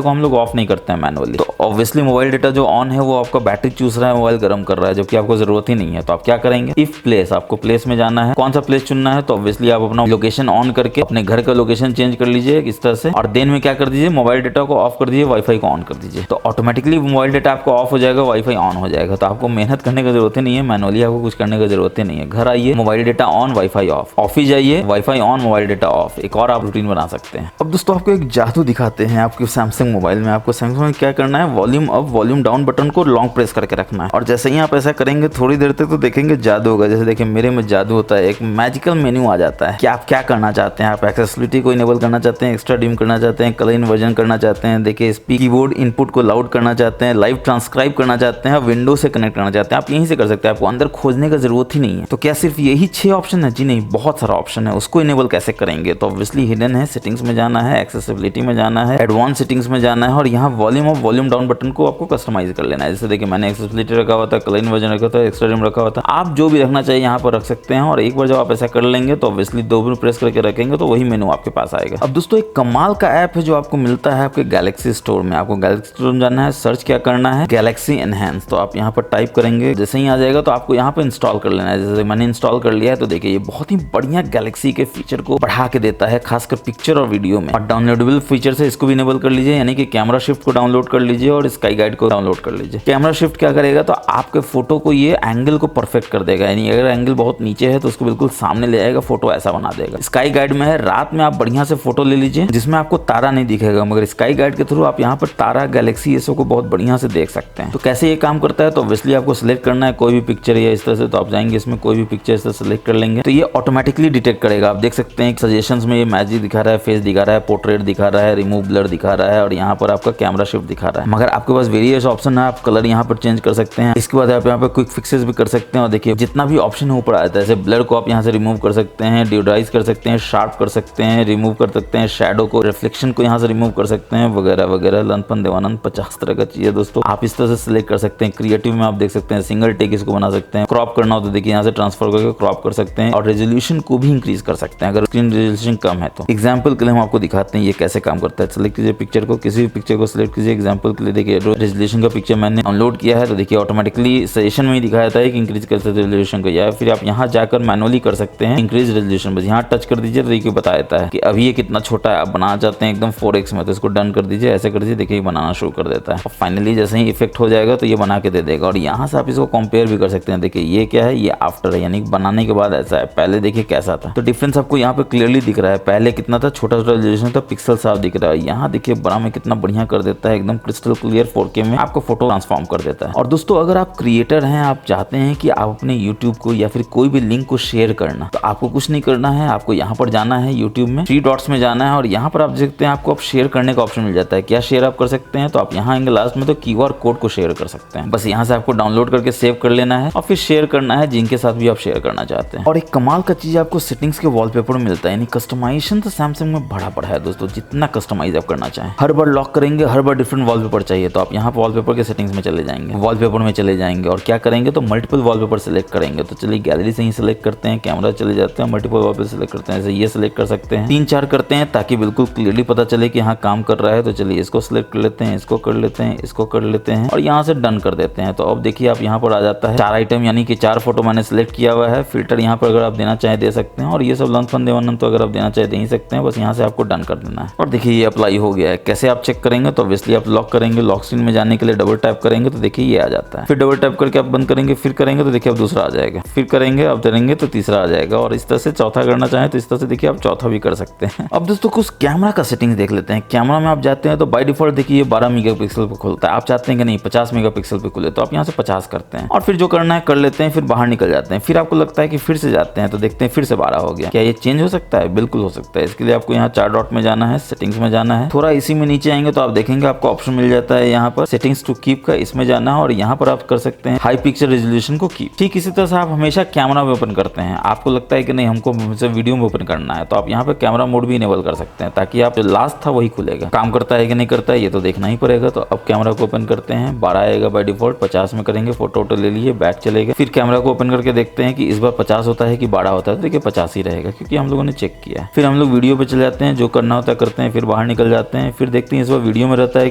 [SPEAKER 1] को हम लोग ऑफ नहीं करते हैं मैनुअली। तो ऑब्वियसली मोबाइल डेटा जो ऑन है वो आपका बैटरी चूस रहा है, मोबाइल गर्म कर रहा है, जबकि आपको जरूरत ही नहीं है। तो आप क्या करेंगे, इफ प्लेस, आपको प्लेस में जाना है। कौन सा प्लेस चुनना है, तो ऑब्वियसली आप अपना लोकेशन ऑन करके अपने घर का लोकेशन चेंज कर लीजिए इस तरह से, और देन में क्या कर दीजिए, मोबाइल डेटा को ऑफ कर दीजिए, वाईफाई को ऑन कर दीजिए। तो ऑटोमेटिकली मोबाइल डेटा आपको ऑफ हो जाएगा, वाईफाई ऑन हो जाएगा। तो आपको मेहनत करने की जरूरत ही नहीं है, मैनुअली आपको कुछ करने की जरूरत ही नहीं है। घर आइए, mobile data on, wifi off, office जाइए, wifi on, mobile data off. एक और आप रूटीन बना सकते हैं। अब दोस्तों आपको एक जादू दिखाते हैं आपके सैमसंग मोबाइल में। आपको सैमसंग में क्या करना है, volume up volume down button को लॉन्ग प्रेस करके रखना है और जैसे ही आप ऐसा करेंगे थोड़ी देर तक तो देखेंगे जादू होगा। जैसे देखिए मेरे में जादू होता है, एक मैजिकल मेन्यू आ जाता है कि आप क्या करना चाहते हैं। आप एक्सेसिबिलिटी को इनेबल करना चाहते हैं, एक्स्ट्रा डिम करना चाहते हैं, कलर इन्वर्जन करना चाहते हैं, देखिए स्पीक कीबोर्ड इनपुट को लाउड करना चाहते हैं, लाइव ट्रांसक्राइब करना चाहते हैं, विंडो से कनेक्ट करना चाहते हैं। आप यहीं से कर सकते हैं, आपको अंदर खोजने का जरूरत ही नहीं है। तो क्या सिर्फ यही 6 ऑप्शन है? जी नहीं, बहुत सारा ऑप्शन है। उसको इनेबल कैसे करेंगे, तो ऑब्वियसली हिडन है, सेटिंग्स में जाना है, एक्सेसिबिलिटी में जाना है, एडवांस सेटिंग्स में जाना है और यहाँ volume up volume down button को आपको कस्टमाइज कर लेना है। जैसे देखिए मैंने एक्सेसिबिलिटी रखा हुआ था, कलर इन्वर्जन रखा था, एक्स्ट्रा डिम रखा हुआ था। आप जो भी रखना चाहिए यहाँ पर रख सकते हैं और एक बार जब आप ऐसा कर लेंगे तो ऑब्वियसली 2 बार प्रेस करके रखेंगे तो वही मेनू आपके पास आएगा। अब दोस्तों एक कमाल का ऐप है जो आपको मिलता है आपके गैलेक्सी स्टोर में। आपको गैलेक्सी स्टोर में जाना है, सर्च क्या करना है, गैलेक्सी एनहांस। तो आप यहाँ पर टाइप करेंगे, जैसे ही आ जाएगा तो आपको यहाँ पर इंस्टॉल कर लेना है। जैसे मैंने इंस्टॉल कर लिया है तो देखिए ये बहुत ही बढ़िया गैलेक्सी के फीचर को बढ़ा के देता है, खासकर पिक्चर और वीडियो में। और डाउनलोडेबल फीचर से इसको भी इनेबल कर लीजिए, यानी कि कैमरा शिफ्ट को डाउनलोड कर लीजिए और स्काई गाइड को डाउनलोड कर लीजिए। कैमरा शिफ्ट क्या करेगा, तो आपके फोटो को ये एंगल को परफेक्ट कर देगा, यानी अगर एंगल बहुत नीचे है तो उसको बिल्कुल सामने ले आएगा, फोटो ऐसा बना देगा। स्काई गाइड में है, रात में आप बढ़िया से फोटो ले लीजिए जिसमें आपको तारा नहीं दिखेगा, मगर स्काई गाइड के थ्रू आप यहाँ पर तारा, गैलेक्सी, ये सब को बहुत बढ़िया से देख सकते हैं। तो कैसे ये काम करता है, तो ऑब्वियसली आपको सिलेक्ट करना है कोई भी पिक्चर या इस तरह से, तो आप जाएंगे इसमें कोई भी पिक्चर से सिलेक्ट कर लेंगे तो ये ऑटोमेटिकली डिटेक्ट करेगा। आप देख सकते हैं सजेशंस में ये मैजिक दिखा रहा है, फेस दिखा रहा है, पोर्ट्रेट दिखा रहा है, रिमूव ब्लर दिखा रहा है और यहाँ पर आपका कैमरा शिफ्ट दिखा रहा है। मगर आपके पास वेरियस ऑप्शन है, आप कलर यहाँ पर चेंज कर सकते हैं। इसके बाद आप यहाँ पे क्विक फिक्सेस भी कर सकते हैं और देखिए जितना भी ऑप्शन है ऊपर आता है, जैसे ब्लर को आप यहाँ से रिमूव कर सकते हैं, डिओड्राइज कर सकते हैं, शार्प कर सकते हैं, रिमूव कर सकते हैं, शैडो को, रिफ्लेक्शन को यहाँ से रिमूव कर सकते हैं वगैरह वगैरह। लंपन देवानंद 50 तरह का चीज है दोस्तों, आप इस तरह से सिलेक्ट कर सकते हैं। क्रिएटिव में आप देख सकते हैं सिंगल टेक इसको बना सकते हैं, क्रॉप करना हो तो देखिए यहाँ से ट्रांसफर करके क्रॉप कर सकते हैं और रेजोल्यूशन को भी इंक्रीज कर सकते हैं अगर स्क्रीन रेजोल्यूशन कम है तो। एग्जाम्पल के लिए हम आपको दिखाते हैं ये कैसे काम करता है। सिलेक्ट कीजिए पिक्चर को, किसी भी पिक्चर को सिलेक्ट कीजिए। एग्जाम्पल के लिए देखिए रेजोल्यूशन का पिक्चर मैंने डाउनलोड किया है तो देखिए ऑटोमेटिकली सजेशन में ही दिखाया था कि इंक्रीज कर सकते हैं रेजोल्यूशन को, या फिर आप यहाँ जाकर मैनुअली कर सकते हैं इंक्रीज रेजोल्यूशन। बस यहाँ टच कर दीजिए तो देखिए बता देता है कि अभी ये कितना छोटा है, आप बनाना चाहते हैं एकदम 4x में तो इसको डन कर दीजिए, ऐसे कर दीजिए, देखिए बनाना शुरू कर देता है। और फाइनली जैसे ही इफेक्ट हो जाएगा तो ये बना के दे देगा और यहाँ से आप इसको कंपेयर भी कर सकते हैं। देखिए ये क्या है, ये आफ्टर है, यानी बनाने के बाद ऐसा है, पहले देखिए कैसा था। तो डिफरेंस आपको यहाँ पे क्लियरली दिख रहा है, पहले कितना था, छोटा छोटा रेजोल्यूशन था, पिक्सल साफ दिख रहा है। यहाँ देखिए बड़ा में कितना बढ़िया कर देता है, एकदम क्रिस्टल क्लियर 4K में आपको फोटो ट्रांसफॉर्म कर देता है। और दोस्तों अगर आप क्रिएटर हैं, आप चाहते हैं कि आप अपने यूट्यूब को या फिर कोई भी लिंक को शेयर करना, तो आपको कुछ नहीं करना है, आपको यहाँ पर जाना है, यूट्यूब में 3 डॉट्स में जाना है और यहाँ पर आप देखते हैं आपको अब शेयर करने का ऑप्शन मिल जाता है। क्या शेयर आप कर सकते हैं, तो आप यहाँ आएंगे लास्ट में तो QR कोड को शेयर कर सकते हैं। बस यहाँ से आपको डाउनलोड करके सेव कर लेना है और फिर शेयर करना है जिनके साथ भी आप शेयर करना चाहते हैं। और एक कमाल का चीज आपको सेटिंग्स के वॉलपेपर में मिलता है, यानी कस्टमाइजेशन तो सैमसंग में बड़ा है दोस्तों, जितना कस्टमाइज आप करना चाहें। हर बार लॉक करेंगे, हर बार डिफरेंट वॉलपेपर चाहिए तो आप यहाँ पर वॉलपेपर के सेटिंग्स में चले जाएंगे, वॉलपेपर में चले जाएंगे और क्या करेंगे तो मल्टीपल वॉलपेपर सिलेक्ट करेंगे। तो चलिए गैलरी से ही सिलेक्ट करते हैं, कैमरा चले जाते हैं, मल्टीपल वॉलपेपर सिलेक्ट करते हैं, जैसे ये सिलेक्ट कर सकते हैं, 3-4 करते हैं ताकि बिल्कुल क्लियरली पता चले कि हाँ काम कर रहा है। तो चलिए इसको सिलेक्ट कर लेते हैं, इसको कर लेते हैं, इसको कर लेते हैं और यहाँ से डन कर देते हैं। तो अब देखिए आप यहाँ पर आ जाता है 4 आइटम, यानी कि 4 फोटो मैंने सिलेक्ट किया हुआ है। फिल्टर यहाँ पर अगर आप देना चाहें दे सकते हैं और ये सब लंपन देवानंद तो अगर आप देना चाहें दे ही सकते हैं। बस यहाँ से आपको डन कर देना है। और देखिए ये अप्लाई हो गया है। कैसे आप चेक करेंगे तो ऑब्वियसली आप लॉक करेंगे, लॉक स्क्रीन में जाने के लिए डबल टैप करेंगे तो देखिए ये आ जाता है। फिर डबल टैप करके आप बंद करेंगे, फिर करेंगे तो देखिए अब दूसरा आ जाएगा, फिर करेंगे अब करेंगे तो तीसरा आ जाएगा, और इस तरह से चौथा करना चाहें तो इस तरह से देखिए आप चौथा भी कर सकते हैं। अब दोस्तों कुछ कैमरा का सेटिंग देख लेते हैं। कैमरा में आप जाते हैं तो बाय डिफॉल्ट देखिए ये 12 मेगापिक्सल पे खुलता है। आप चाहते हैं कि नहीं 50 मेगापिक्सल पे खुले तो आप यहाँ से 50 करते हैं और फिर जो करना है कर लेते हैं, फिर बाहर निकल जाते हैं। फिर आपको लगता है कि फिर से जाते हैं तो देखते हैं फिर से 12 हो गया। क्या ये चेंज हो सकता है? बिल्कुल हो सकता है। इसके लिए आपको यहाँ 4 डॉट में जाना है, सेटिंग्स में जाना है, थोड़ा इसी में नीचे आएंगे तो आप देखेंगे आपको ऑप्शन मिल जाता है यहाँ पर सेटिंग्स टू कीप का, इसमें जाना है और यहाँ पर आप कर सकते हैं हाई पिक्चर रेजोल्यूशन को कीप। ठीक इसी तरह से आप हमेशा कैमरा में ओपन करते हैं, आपको लगता है कि नहीं हमको वीडियो में ओपन करना है तो आप यहाँ पे कैमरा मोड भी इनेबल कर सकते हैं ताकि आप जो लास्ट था वही खुलेगा। काम करता है कि नहीं करता है ये तो देखना ही पड़ेगा। तो अब कैमरा को ओपन करते हैं, 12 आएगा बाय डिफॉल्ट, 50 में करेंगे, फोटो ले लिए, बैक चलेगा। फिर कैमरा को ओपन करके देखते हैं कि इस बार 50 होता है कि 12 होता है, तो देखिए 50 ही रहेगा क्योंकि हम लोगों ने चेक किया है। फिर हम लोग वीडियो पे चले जाते हैं, जो करना होता है करते हैं, फिर बाहर निकल जाते हैं, फिर देखते हैं इस बार वीडियो में रहता है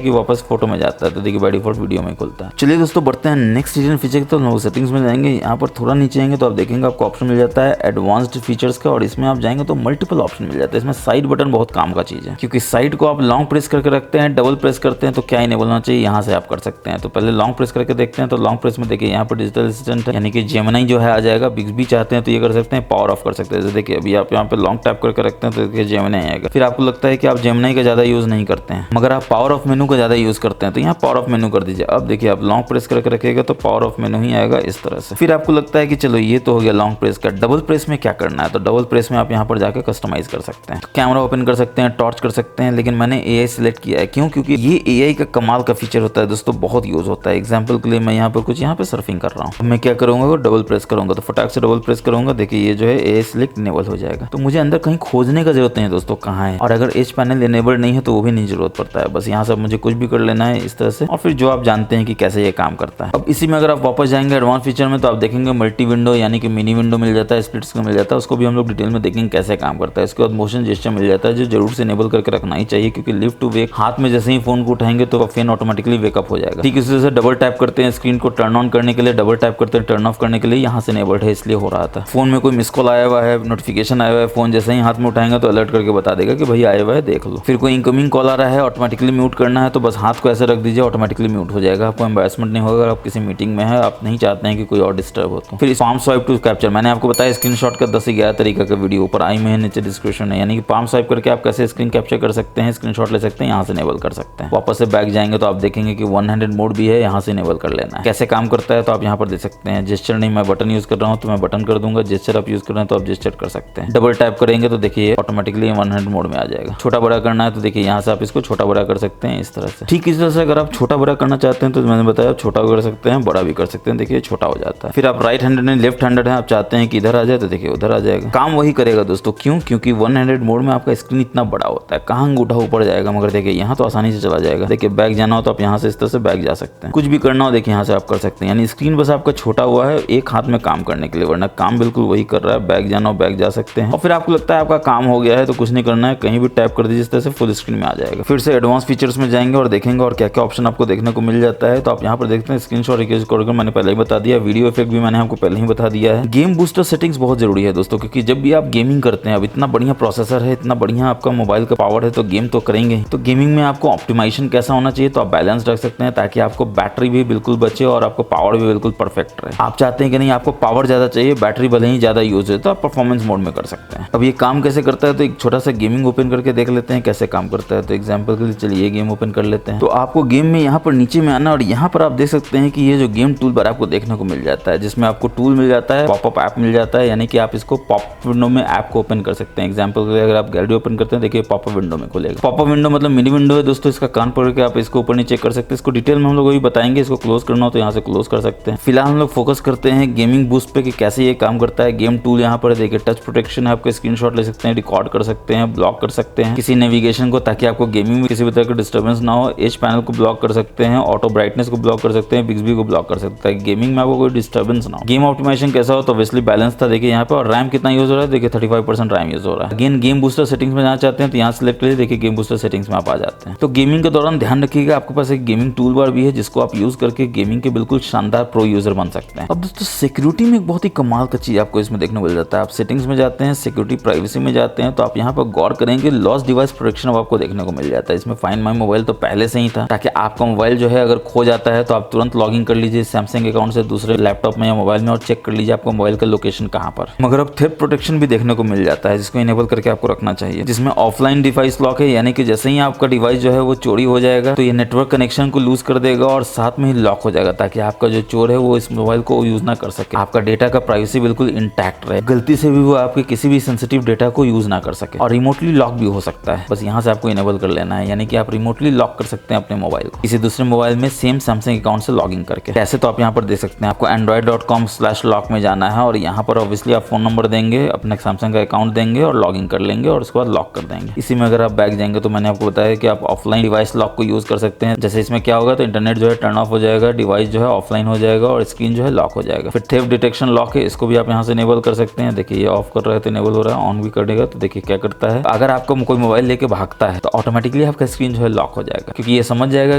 [SPEAKER 1] कि वापस फोटो में जाता है, तो देखिए बाय डिफॉल्ट वीडियो में खुलता है। चलिए दोस्तों बढ़ते हैं नेक्स्ट हिडन फीचर। तो लोग सेटिंग्स में जाएंगे, यहाँ पर थोड़ा नीचे आएंगे तो आप देखेंगे आपको ऑप्शन मिल जाता है एडवांस्ड फीचर्स का, और इसमें आप जाएंगे तो मल्टीपल ऑप्शन मिल जाता है। इसमें साइड बटन बहुत काम का चीज है क्योंकि साइड को आप लॉन्ग प्रेस करके रखते हैं, डबल प्रेस करते हैं तो क्या इनेबल होना चाहिए यहाँ से आप कर सकते हैं। तो पहले लॉन्ग प्रेस करके देखते हैं, तो लॉन्ग प्रेस में देखिए यहाँ पर डिजिटल असिस्टेंट है यानी कि जेमिनी जो है आ जाएगा। बिक्सबी चाहते हैं तो ये कर सकते हैं, पावर ऑफ कर सकते हैं। जैसे देखिए अभी आप यहाँ पे लॉन्ग टैप करके रखते हैं तो देखिए जेमिनी आएगा। फिर आपको लगता है कि आप जेमिनी का ज्यादा यूज नहीं करते हैं मगर आप पावर ऑफ मेनू का ज्यादा यूज करते हैं तो यहाँ पावर ऑफ मेनू कर दीजिए। अब देखिए आप लॉन्ग प्रेस करके रखिएगा तो पावर ऑफ मेनू ही आएगा इस तरह से। फिर आपको लगता है कि चलो ये तो हो गया लॉन्ग प्रेस का, डबल प्रेस में क्या करना है तो डबल प्रेस में आप यहाँ पर जाकर कस्टमाइज कर सकते हैं, कैमरा ओपन कर सकते हैं, टॉर्च कर सकते हैं। लेकिन मैंने एआई सिलेक्ट किया है, क्यों? क्योंकि ये एआई का कमाल का फीचर होता है दोस्तों, बहुत यूज होता है। एग्जाम्पल के लिए मैं यहाँ पर कुछ यहाँ पे सर्फिंग कर रहा हूँ, मैं क्या करूंगा डबल प्रेस करूंगा तो फटाक से डबल प्रेस करूंगा, देखिए ये जो है एआई सिलेक्ट इनेबल हो जाएगा। तो मुझे अंदर कहीं खोजने का जरूरत नहीं है दोस्तों कहाँ है, और अगर एज पैनल इनेबल नहीं है तो वो भी नहीं जरूरत पड़ता है, बस यहाँ से मुझे कुछ भी कर लेना है इस तरह से, और फिर जो आप जानते हैं कि कैसे ये काम करता है। अब इसी में अगर आप वापस जाएंगे एडवांस फीचर में तो आप देखेंगे मल्टी विंडो यानी कि मिनी विंडो मिल जाता है, स्प्लिट स्क्रीन मिल जाता है, उसको भी हम लोग डिटेल में देखेंगे कैसे काम करता है। इसके बाद मोशन जेस्चर मिल जाता है जो जरूर से इनेबल करके रखना ही चाहिए क्योंकि लिफ्ट टू वेक, हाथ में जैसे ही फोन को उठाएंगे तो फैन ऑटोमेटिकली वेकअप हो जाएगा। ठीक इसी तरह से डबल टैप करते हैं स्क्रीन को टर्न ऑन करने के लिए, डबल टैप करते हैं टर्न ऑफ करने के लिए, यहाँ से इनेबल्ड है इसलिए हो रहा था। फोन में कोई मिस कॉल आया हुआ है, नोटिफिकेशन आया हुआ है, फोन जैसे ही हाथ में उठाएंगे तो अलर्ट करके बता देगा कि भाई आया हुआ है देख लो। फिर कोई इनकमिंग कॉल आ रहा है ऑटोमेटिकली म्यूट करना है तो बस हाथ को ऐसे रख दीजिए, ऑटोमेटिकली म्यूट हो जाएगा, आपको एम्बैरेसमेंट नहीं होगा। आप किसी मीटिंग में है, आप नहीं चाहते हैं कि कोई और डिस्टर्ब हो तो। फिर पाम स्वाइप टू कैप्चर, मैंने आपको बताया स्क्रीनशॉट का 10 से 11 तरीका का वीडियो ऊपर आई में है, नीचे डिस्क्रिप्शन है, यानी कि पाम स्वाइप करके आप कैसे स्क्रीन कैप्चर कर सकते हैं, स्क्रीनशॉट ले सकते हैं, यहाँ से इनेबल कर सकते हैं। वापस से बैक जाएंगे तो आप देखेंगे कि 1 हैंडेड मोड भी है, यहाँ से इनेबल कर लेना है। कैसे काम करता है तो आप यहाँ पर देख सकते हैं, जेस्चर नहीं मैं बटन यूज कर रहा हूँ तो मैं बटन कर दूंगा, जेस्चर आप यूज कर रहे हैं तो आप जेस्चर कर सकते हैं। डबल टैप करेंगे तो देखिए ऑटोमेटिकली 1 हैंड मोड में आ जाएगा। छोटा बड़ा करना है तो देखिए यहाँ से आप इसको छोटा बड़ा कर सकते हैं इस तरह से। ठीक इस तरह से अगर आप छोटा बड़ा करना चाहते हैं तो मैंने बताया छोटा कर सकते हैं, बड़ा भी कर सकते हैं, देखिए छोटा हो जाता है। फिर आप राइट हैंडेड नहीं लेफ्ट हैंडेड है, आप चाहते हैं कि इधर आ जाए तो देखिए उधर आ जाएगा, काम वही करेगा दोस्तों। क्यों? क्योंकि 1 हैंडेड मोड में आपका स्क्रीन इतना बड़ा होता है, कहाँ अंगूठा ऊपर जाएगा, मगर देखिए यहाँ तो आसानी से चला जाएगा। देखिए बैक जाना हो तो आप यहाँ से इस तरह से बैक जा सकते हैं, कुछ भी करना हो देखिए यहाँ से आप कर सकते हैं, यानी स्क्रीन बस आपका छोटा हुआ है एक हाथ में काम करने के लिए, वरना काम बिल्कुल वही कर रहा है। बैक जाना हो बैक जा सकते हैं, और फिर आपको लगता है आपका काम हो गया है तो कुछ नहीं करना है, कहीं भी टैप कर दीजिए इस तरह से फुल स्क्रीन में आ जाएगा। फिर से एडवांस फीचर्स में जाएंगे और देखेंगे और क्या क्या ऑप्शन आपको देखने को मिल जाता है। तो आप यहाँ पर देखते हैं स्क्रीनशॉट रिकॉर्ड करके मैंने पहले ही बता दिया, वीडियो इफेक्ट भी मैंने आपको पहले ही बता दिया है। गेम बूस्टर सेटिंग्स बहुत जरूरी है दोस्तों, क्योंकि जब भी आप गेमिंग करते हैं, अब इतना बढ़िया प्रोसेसर है, इतना बढ़िया आपका मोबाइल का पावर है तो गेम तो करेंगे। तो गेमिंग में आपको ऑप्टिमाइजेशन कैसा होना चाहिए तो आप बैलेंस रख सकते हैं ताकि आपको बैटरी भी बिल्कुल बचे और आपको पावर भी बिल्कुल परफेक्ट रहे। आप चाहते हैं कि नहीं आपको पावर ज्यादा चाहिए, बैटरी भले ही ज्यादा यूज है तो आप परफॉर्मेंस मोड में कर सकते हैं। अब ये काम कैसे करता है तो एक छोटा सा गेमिंग ओपन करके देख लेते हैं कैसे काम करता है। तो एग्जांपल के लिए चलिए गेम ओपन कर लेते हैं। तो आपको गेम में यहाँ पर नीचे में आना और यहाँ पर आप देख सकते हैं कि ये जो गेम टूल बार आपको देखने को मिल जाता है, जिसमें आपको टूल मिल जाता है, पॉपअप ऐप मिल जाता है, यानी कि आप इसको पॉपअप विंडो में ऐप को ओपन कर सकते हैं। एग्जांपल के लिए अगर आप गैलरी ओपन करते हैं देखिए पॉपअप विंडो में खुलेगा। पॉपअप विंडो मतलब मिनी विंडो है दोस्तों, इसका कान पकड़ के आप इसको ऊपर नीचे कर सकते हैं। इसको डिटेल में हम लोग वही बताएंगे, इसको क्लोज करना हो तो यहाँ से क्लोज कर सकते हैं। फिलहाल हम लोग फोकस करते हैं गेमिंग बूस्ट पे कि कैसे ये काम करता है। गेम टूल यहाँ पर देखिए टच प्रोटेक्शन है, आपको स्क्रीनशॉट ले सकते हैं, रिकॉर्ड कर सकते हैं, ब्लॉक कर सकते हैं किसी नेविगेशन को ताकि आपको गेमिंग में किसी भी तरह का डिस्टर्बेंस ना हो। एज पैनल को ब्लॉक कर सकते हैं, ऑटो ब्राइटनेस को ब्लॉक कर सकते हैं, बिक्सबी को ब्लॉक कर सकते हैं, गेमिंग में आपको कोई डिस्टर्बेंस ना हो। गेम ऑप्टिमाइजेशन कैसा हो तो ऑब्वियसली बैलेंस था देखिए यहाँ पे, और रैम कितना यूज हो रहा है देखिए 35% रैम यूज हो रहा है। अगेन गेम बूस्टर सेटिंग्स में जाना चाहते हैं तो यहाँ सेलेक्ट करिए, देखिए गेम बूस्टर सेटिंग्स में आप आ जाते हैं। तो गेमिंग के दौरान ध्यान रखिएगा आपके पास एक गेमिंग टूल बार भी है जिसको आप यूज करके गेमिंग के बिल्कुल शानदार प्रो यूजर बन सकते हैं। अब दोस्तों सिक्योरिटी में एक बहुत ही कमाल का चीज आपको इसमें देखने को मिल जाता है। आप सेटिंग्स में जाते हैं, सिक्योरिटी प्राइवेसी में जाते हैं तो आप यहाँ पर गौर करें दें कि लॉस्ट डिवाइस प्रोटेक्शन अब आपको देखने को मिल जाता है। इसमें फाइंड माई मोबाइल तो पहले से ही था, ताकि आपका मोबाइल जो है अगर खो जाता है तो आप तुरंत लॉगिन कर लीजिए सैमसंग अकाउंट से दूसरे लैपटॉप में या मोबाइल में और चेक कर लीजिए आपका मोबाइल का लोकेशन कहाँ पर। मगर अब थेफ्ट प्रोटेक्शन भी देखने को मिल जाता है, जिसको इनेबल करके आपको रखना चाहिए, जिसमें ऑफलाइन डिवाइस लॉक है, यानी कि जैसे ही आपका डिवाइस जो है वो चोरी हो जाएगा तो ये नेटवर्क कनेक्शन को लूज कर देगा और साथ में ही लॉक हो जाएगा, ताकि आपका जो चोर है वो इस मोबाइल को यूज ना कर सके, आपका डेटा का प्राइवेसी बिल्कुल इंटैक्ट रहे, गलती से भी वो आपके किसी भी सेंसिटिव डेटा को यूज ना कर सके। और रिमोटली लॉक भी हो सकता है, बस यहाँ से आपको इनेबल कर लेना है, यानी कि आप रिमोटली लॉक कर सकते हैं अपने मोबाइल को किसी दूसरे मोबाइल में सेम सैमसंग अकाउंट से लॉगिन करके। कैसे तो आप यहाँ पर देख सकते हैं, आपको android.com/lock में जाना है और यहाँ पर ऑब्वियसली आप फोन नंबर देंगे, अपने सैमसंग का अकाउंट देंगे और लॉगिन कर लेंगे और उसके बाद लॉक कर देंगे। इसी में अगर आप बैक जाएंगे तो मैंने आपको बताया कि आप ऑफलाइन डिवाइस लॉक को यूज कर सकते हैं। जैसे इसमें क्या होगा तो इंटरनेट जो है टर्न ऑफ हो जाएगा, डिवाइस जो है ऑफलाइन हो जाएगा और स्क्रीन जो है लॉक हो जाएगा। फिर थेफ्ट डिटेक्शन लॉक है, इसको भी आप यहाँ से इनेबल कर सकते हैं। देखिए ये ऑफ कर रहा है तो इनेबल हो रहा है, ऑन भी करेगा तो देखिए क्या करता है, अगर आपका कोई मोबाइल लेके भागता है तो ऑटोमेटिकली आपका स्क्रीन जो है लॉक हो जाएगा, क्योंकि ये समझ जाएगा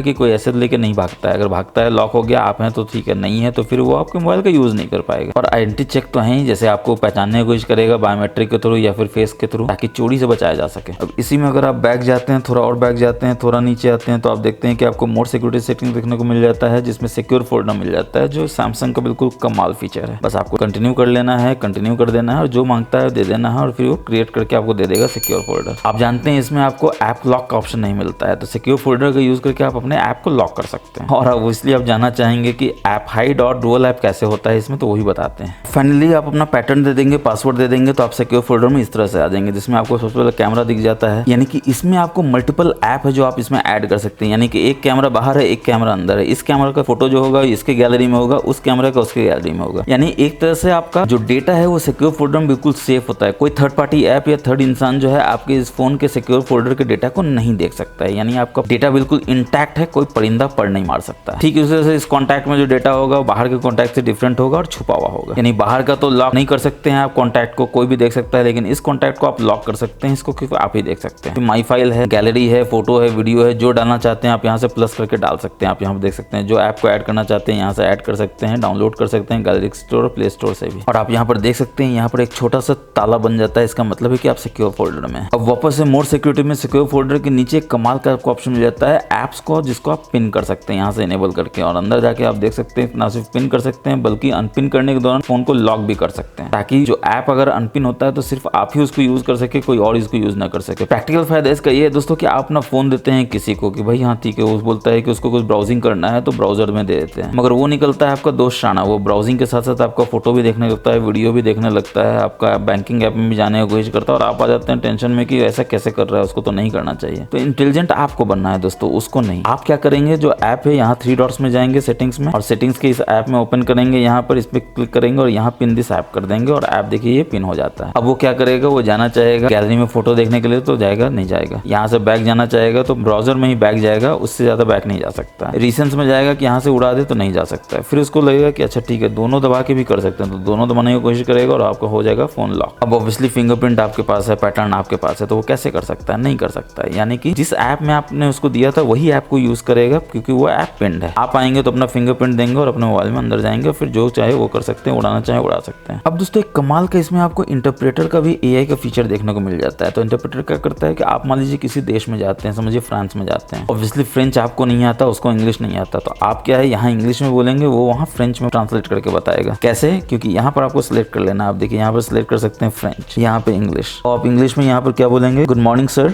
[SPEAKER 1] कि कोई ऐसे लेके नहीं भागता है। अगर भागता है लॉक हो गया, आप हैं तो ठीक है, नहीं है तो फिर वो आपके मोबाइल का यूज नहीं कर पाएगा। और आइडेंटिटी चेक तो है ही, जैसे आपको पहचानने की कोशिश करेगा बायोमेट्रिक के थ्रू या फिर फेस के थ्रू, ताकि चोरी से बचाया जा सके। अब इसी में अगर आप बैक जाते हैं, थोड़ा और बैक जाते हैं, थोड़ा नीचे आते हैं तो आप देखते हैं कि आपको मोर सिक्योरिटी सेटिंग देखने को मिल जाता है, जिसमें सिक्योर फोल्डर मिल जाता है, जो सैमसंग का बिल्कुल कमाल फीचर है। बस आपको कंटिन्यू कर लेना है, कंटिन्यू कर देना है और जो मांगता है दे देना है और फिर वो क्रिएट करके आपको दे देगा सिक्योर फोल्डर। आप जानते हैं इसमें आपको ऐप लॉक का ऑप्शन नहीं मिलता है, तो सिक्योर फोल्डर का यूज करके आप अपने ऐप को लॉक कर सकते हैं। और अब इसलिए आप जानना चाहेंगे कि ऐप हाइड और डुअल ऐप कैसे होता है इसमें, तो वही बताते हैं। फाइनली आप अपना पैटर्न दे देंगे, पासवर्ड दे देंगे तो आप सिक्योर फोल्डर में इस तरह से आ जाएंगे, जिसमें आपको सबसे पहले कैमरा दिख जाता है, यानी कि इसमें आपको मल्टीपल ऐप है जो आप इसमें ऐड कर सकते हैं, यानी कि एक कैमरा बाहर है, एक कैमरा अंदर है। इस कैमरा का फोटो जो होगा इसके गैलरी में होगा, उस कैमरा का उसके गैलरी में होगा, यानी एक तरह से आपका जो डेटा है वो सिक्योर फोल्डर में बिल्कुल सेफ होता है। कोई थर्ड पार्टी ऐप या थर्ड इंसान जो है आपके इस फोन के सिक्योर फोल्डर के डेटा को नहीं देख सकता है, यानी आपका डेटा बिल्कुल इंटैक्ट है, कोई परिंदा पढ़ नहीं मार सकता। ठीक इसी तरह से इस कॉन्टैक्ट में जो डेटा होगा बाहर के कॉन्टैक्ट से डिफरेंट होगा और छुपा हुआ होगा, यानी बाहर का तो लॉक नहीं कर सकते हैं आप, कॉन्टैक्ट को कोई भी देख सकता है, लेकिन इस कॉन्टैक्ट को आप लॉक कर सकते हैं, इसको क्योंकि आप ही देख सकते हैं। माई फाइल है, गैलरी है, फोटो है, वीडियो है, जो डालना चाहते हैं आप यहाँ से प्लस करके डाल सकते हैं। आप यहाँ पर देख सकते हैं जो ऐप को ऐड करना चाहते हैं यहाँ से ऐड कर सकते हैं, डाउनलोड कर सकते हैं गैलरी स्टोर, प्ले स्टोर से भी। और आप यहाँ पर देख सकते हैं यहाँ पर एक छोटा सा ताला बन जाता है, इसका मतलब है कि आप सिक्योर फोल्डर में। अब वापस से मोर सिक्योरिटी में सिक्योर फोल्डर के नीचे कमाल का आपको ऑप्शन मिल जाता है ऐप्स को, जिसको आप पिन कर सकते हैं यहाँ से इनेबल करके, और अंदर जाके आप देख सकते हैं ना सिर्फ पिन कर सकते हैं बल्कि अनपिन करने के दौरान फोन को लॉक भी कर सकते हैं, ताकि जो ऐप अगर अनपिन होता है तो सिर्फ आप ही उसको यूज कर सके, कोई और इसको यूज ना कर सके। प्रैक्टिकल फायदा इसका ये है दोस्तों कि आप अपना फोन देते हैं किसी को कि भाई हाँ ठीक है, वो बोलता है कि उसको कुछ ब्राउजिंग करना है तो ब्राउजर में दे देते हैं, मगर वो निकलता है आपका दोस्त शाना, वो ब्राउजिंग के साथ साथ आपका फोटो भी देखने लगता है, वीडियो भी देखने लगता है, आपका बैंकिंग ऐप में भी जाने की कोशिश करता है, और आप आ जाते हैं टेंशन में कि ऐसा कैसे कर रहा है, उसको तो नहीं करना चाहिए। तो इंटेलिजेंट आपको बनना है दोस्तों, उसको नहीं। आप क्या करेंगे, जो ऐप है यहाँ 3 डॉट्स में जाएंगे सेटिंग्स में, और सेटिंग्स के इस ऐप में ओपन करेंगे, यहाँ पर इस पे क्लिक करेंगे और यहाँ पिन दिस ऐप कर देंगे और ऐप देखिए ये पिन हो जाता है। अब वो क्या करेगा, वो जाना चाहेगा गैलरी में फोटो देखने के लिए तो जाएगा नहीं जाएगा, यहाँ से बैक जाना चाहेगा तो ब्राउजर में ही बैक जाएगा, उससे ज्यादा बैक नहीं जा सकता। रिसेंट्स में जाएगा कि यहाँ से उड़ा दे तो नहीं जा सकता है, फिर उसको लगेगा कि अच्छा ठीक है दोनों दबा के भी कर सकते हैं, तो दोनों दबाने की कोशिश करेगा और आपका हो जाएगा फोन लॉक। अब ऑब्वियसली फिंगरप्रिंट आपके पास है, पैटर्न आपके पास है, तो वो कैसे कर सकता है, नहीं कर सकता है, यानी कि जिस ऐप में आपने उसको दिया था वही ऐप को यूज करेगा, क्योंकि वो ऐप पिंड है। आप आएंगे तो अपना फिंगरप्रिंट देंगे और अपने मोबाइल में अंदर जाएंगे, फिर जो चाहे वो कर सकते हैं, उड़ाना चाहे उड़ा सकते हैं। अब दोस्तों एक कमाल का इसमें आपको इंटरप्रेटर का भी एआई का फीचर देखने को मिल जाता है। तो इंटरप्रेटर क्या करता है कि आप मान लीजिए किसी देश में जाते हैं, समझिए फ्रांस में जाते हैं, ऑब्वियसली फ्रेंच आपको नहीं आता, उसको इंग्लिश नहीं आता, तो आप क्या है यहाँ इंग्लिश में बोलेंगे, वो वहाँ फ्रेंच में ट्रांसलेट करके बताएगा। कैसे, क्योंकि यहाँ पर आपको सिलेक्ट कर लेना, आप देखिए यहाँ पर सिलेक्ट कर सकते हैं फ्रेंच, यहाँ पे इंग्लिश, और आप इंग्लिश में यहाँ पर क्या बोलेंगे, गुड मॉर्निंग सर,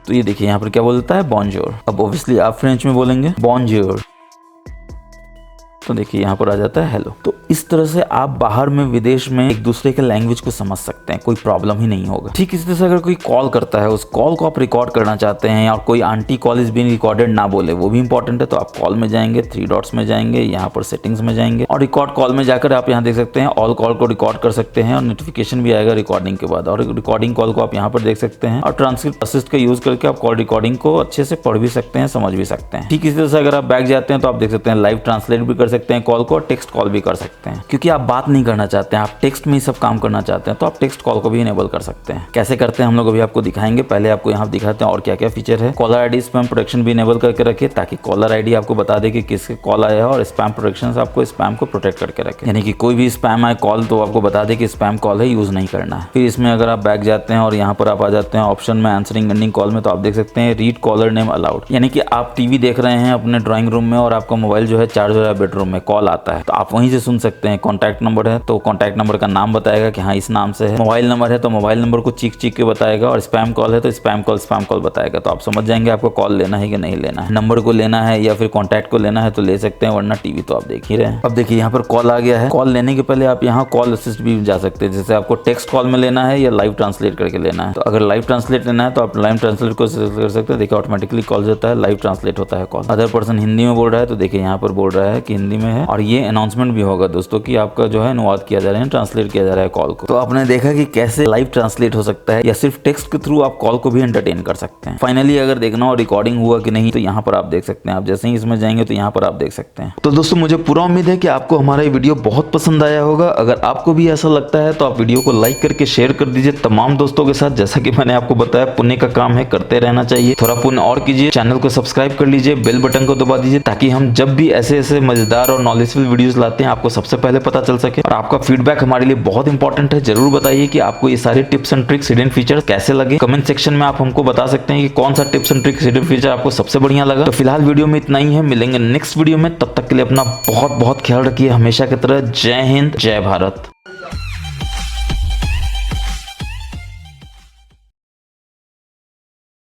[SPEAKER 1] तो ये देखिए यहाँ पर क्या बोलता है, बॉन्जोर। अब ऑब्वियसली आप फ्रेंच में बोलेंगे बॉन्जोर, तो देखिए यहाँ पर आ जाता है हेलो। तो इस तरह से आप बाहर में विदेश में एक दूसरे के लैंग्वेज को समझ सकते हैं, कोई प्रॉब्लम ही नहीं होगा। ठीक इसी तरह से अगर कोई कॉल करता है, उस कॉल को आप रिकॉर्ड करना चाहते हैं और कोई aunty call is being recorded ना बोले, वो भी इंपॉर्टेंट है, तो आप कॉल में जाएंगे, 3 डॉट्स में जाएंगे, यहाँ पर सेटिंग्स में जाएंगे और रिकॉर्ड कॉल में जाकर आप यहाँ देख सकते हैं ऑल कॉल को रिकॉर्ड कर सकते हैं और नोटिफिकेशन भी आएगा रिकॉर्डिंग के बाद, और रिकॉर्डिंग कॉल को आप यहाँ पर देख सकते हैं, और ट्रांसक्रिप्ट असिस्ट का यूज करके आप कॉल रिकॉर्डिंग को अच्छे से पढ़ भी सकते हैं, समझ भी सकते हैं। ठीक इसी तरह से अगर आप बैक जाते हैं तो आप देख सकते हैं लाइव ट्रांसलेट भी कर सकते हैं कॉल को, और टेक्स्ट कॉल भी कर सकते हैं। क्योंकि आप बात नहीं करना चाहते हैं, आप टेक्स्ट में ही सब काम करना चाहते हैं, तो आप टेक्स्ट कॉल को भी इनेबल कर सकते हैं। कैसे करते हैं हम लोग अभी आपको दिखाएंगे। पहले आपको यहाँ दिखाते हैं और क्या क्या फीचर है। कॉलर आईडी स्पैम प्रोटेक्शन भी इनेबल करके रखिए, ताकि कॉलर आईडी आपको बता दे कि किसके कॉल आया है, और स्पैम प्रोटेक्शन से आपको स्पैम को प्रोटेक्ट करके रखे, यानी कि कोई भी स्पैम आए कॉल तो आपको बता दे कि स्पैम कॉल है, यूज नहीं करना है। फिर इसमें अगर आप बैक जाते हैं और यहाँ पर आप आ जाते हैं ऑप्शन में आंसरिंग एंडिंग कॉल में, तो आप देख सकते हैं रीड कॉलर नेम अलाउड, यानी कि आप टीवी देख रहे हैं अपने ड्राइंग रूम में और आपका मोबाइल जो है चार्ज हो रहा है बेडरूम में, कॉल आता है तो आप वहीं से सुन सकते हैं। कॉन्टैक्ट नंबर है तो कॉन्टैक्ट नंबर का नाम बताएगा कि हाँ इस नाम से है। मोबाइल नंबर है तो मोबाइल नंबर को चीख के बताएगा, और स्पैम कॉल है तो स्पैम कॉल बताएगा। तो आप समझ जाएंगे आपको कॉल लेना है कि नहीं लेना है, नंबर को लेना है या फिर कॉन्टैक्ट को लेना है तो ले सकते हैं, वरना टीवी तो आप देख ही रहे हैं। अब देखिए यहाँ पर कॉल आ गया है। कॉल लेने के पहले आप यहाँ कॉल असिस्ट भी जा सकते हैं, जैसे आपको टेक्स्ट कॉल में लेना है या लाइव ट्रांसलेट करके लेना है। तो अगर लाइव ट्रांसलेट लेना है तो आप लाइव ट्रांसलेट को कर सकते हैं। देखिए ऑटोमेटिकली कॉल जाता है, लाइव ट्रांसलेट होता है कॉल। अदर पर्सन हिंदी में बोल रहा है तो देखिए यहाँ पर बोल रहा है कि हिंदी में है, और ये अनाउंसमेंट भी होगा दोस्तों कि आपका जो है अनुवाद किया जा रहा है, ट्रांसलेट किया जा रहा है कॉल को। तो आपने देखा कि कैसे लाइव ट्रांसलेट हो सकता है, या सिर्फ टेक्स्ट के थ्रू आप कॉल को भी एंटरटेन कर सकते हैं। फाइनली अगर देखना हो रिकॉर्डिंग हुआ कि नहीं, तो यहाँ पर आप देख सकते हैं। आप जैसे ही इसमें जाएंगे तो यहाँ पर आप देख सकते हैं। तो दोस्तों मुझे पूरा उम्मीद है कि आपको हमारा ये वीडियो बहुत पसंद आया होगा। अगर आपको भी ऐसा लगता है तो आप वीडियो को लाइक करके शेयर कर दीजिए तमाम दोस्तों के साथ। जैसा कि मैंने आपको बताया, पुण्य का काम है, करते रहना चाहिए। थोड़ा पुण्य और कीजिए, चैनल को सब्सक्राइब कर लीजिए, बेल बटन को दबा दीजिए, ताकि हम जब भी ऐसे ऐसे मजेदार और नॉलेजफुल वीडियोस लाते हैं आपको सबसे पहले पता चल सके। और आपका फीडबैक हमारे लिए बहुत इंपॉर्टेंट है। जरूर बताइए कि आपको ये सारे tips and tricks, hidden features कैसे लगे। कमेंट सेक्शन में आप हमको बता सकते हैं कि कौन सा tips and tricks, hidden feature आपको सबसे बढ़िया लगा। तो फिलहाल वीडियो में इतना ही है, मिलेंगे नेक्स्ट वीडियो में। तब तक के लिए अपना बहुत बहुत ख्याल रखिए, हमेशा की तरह। जय हिंद, जय भारत।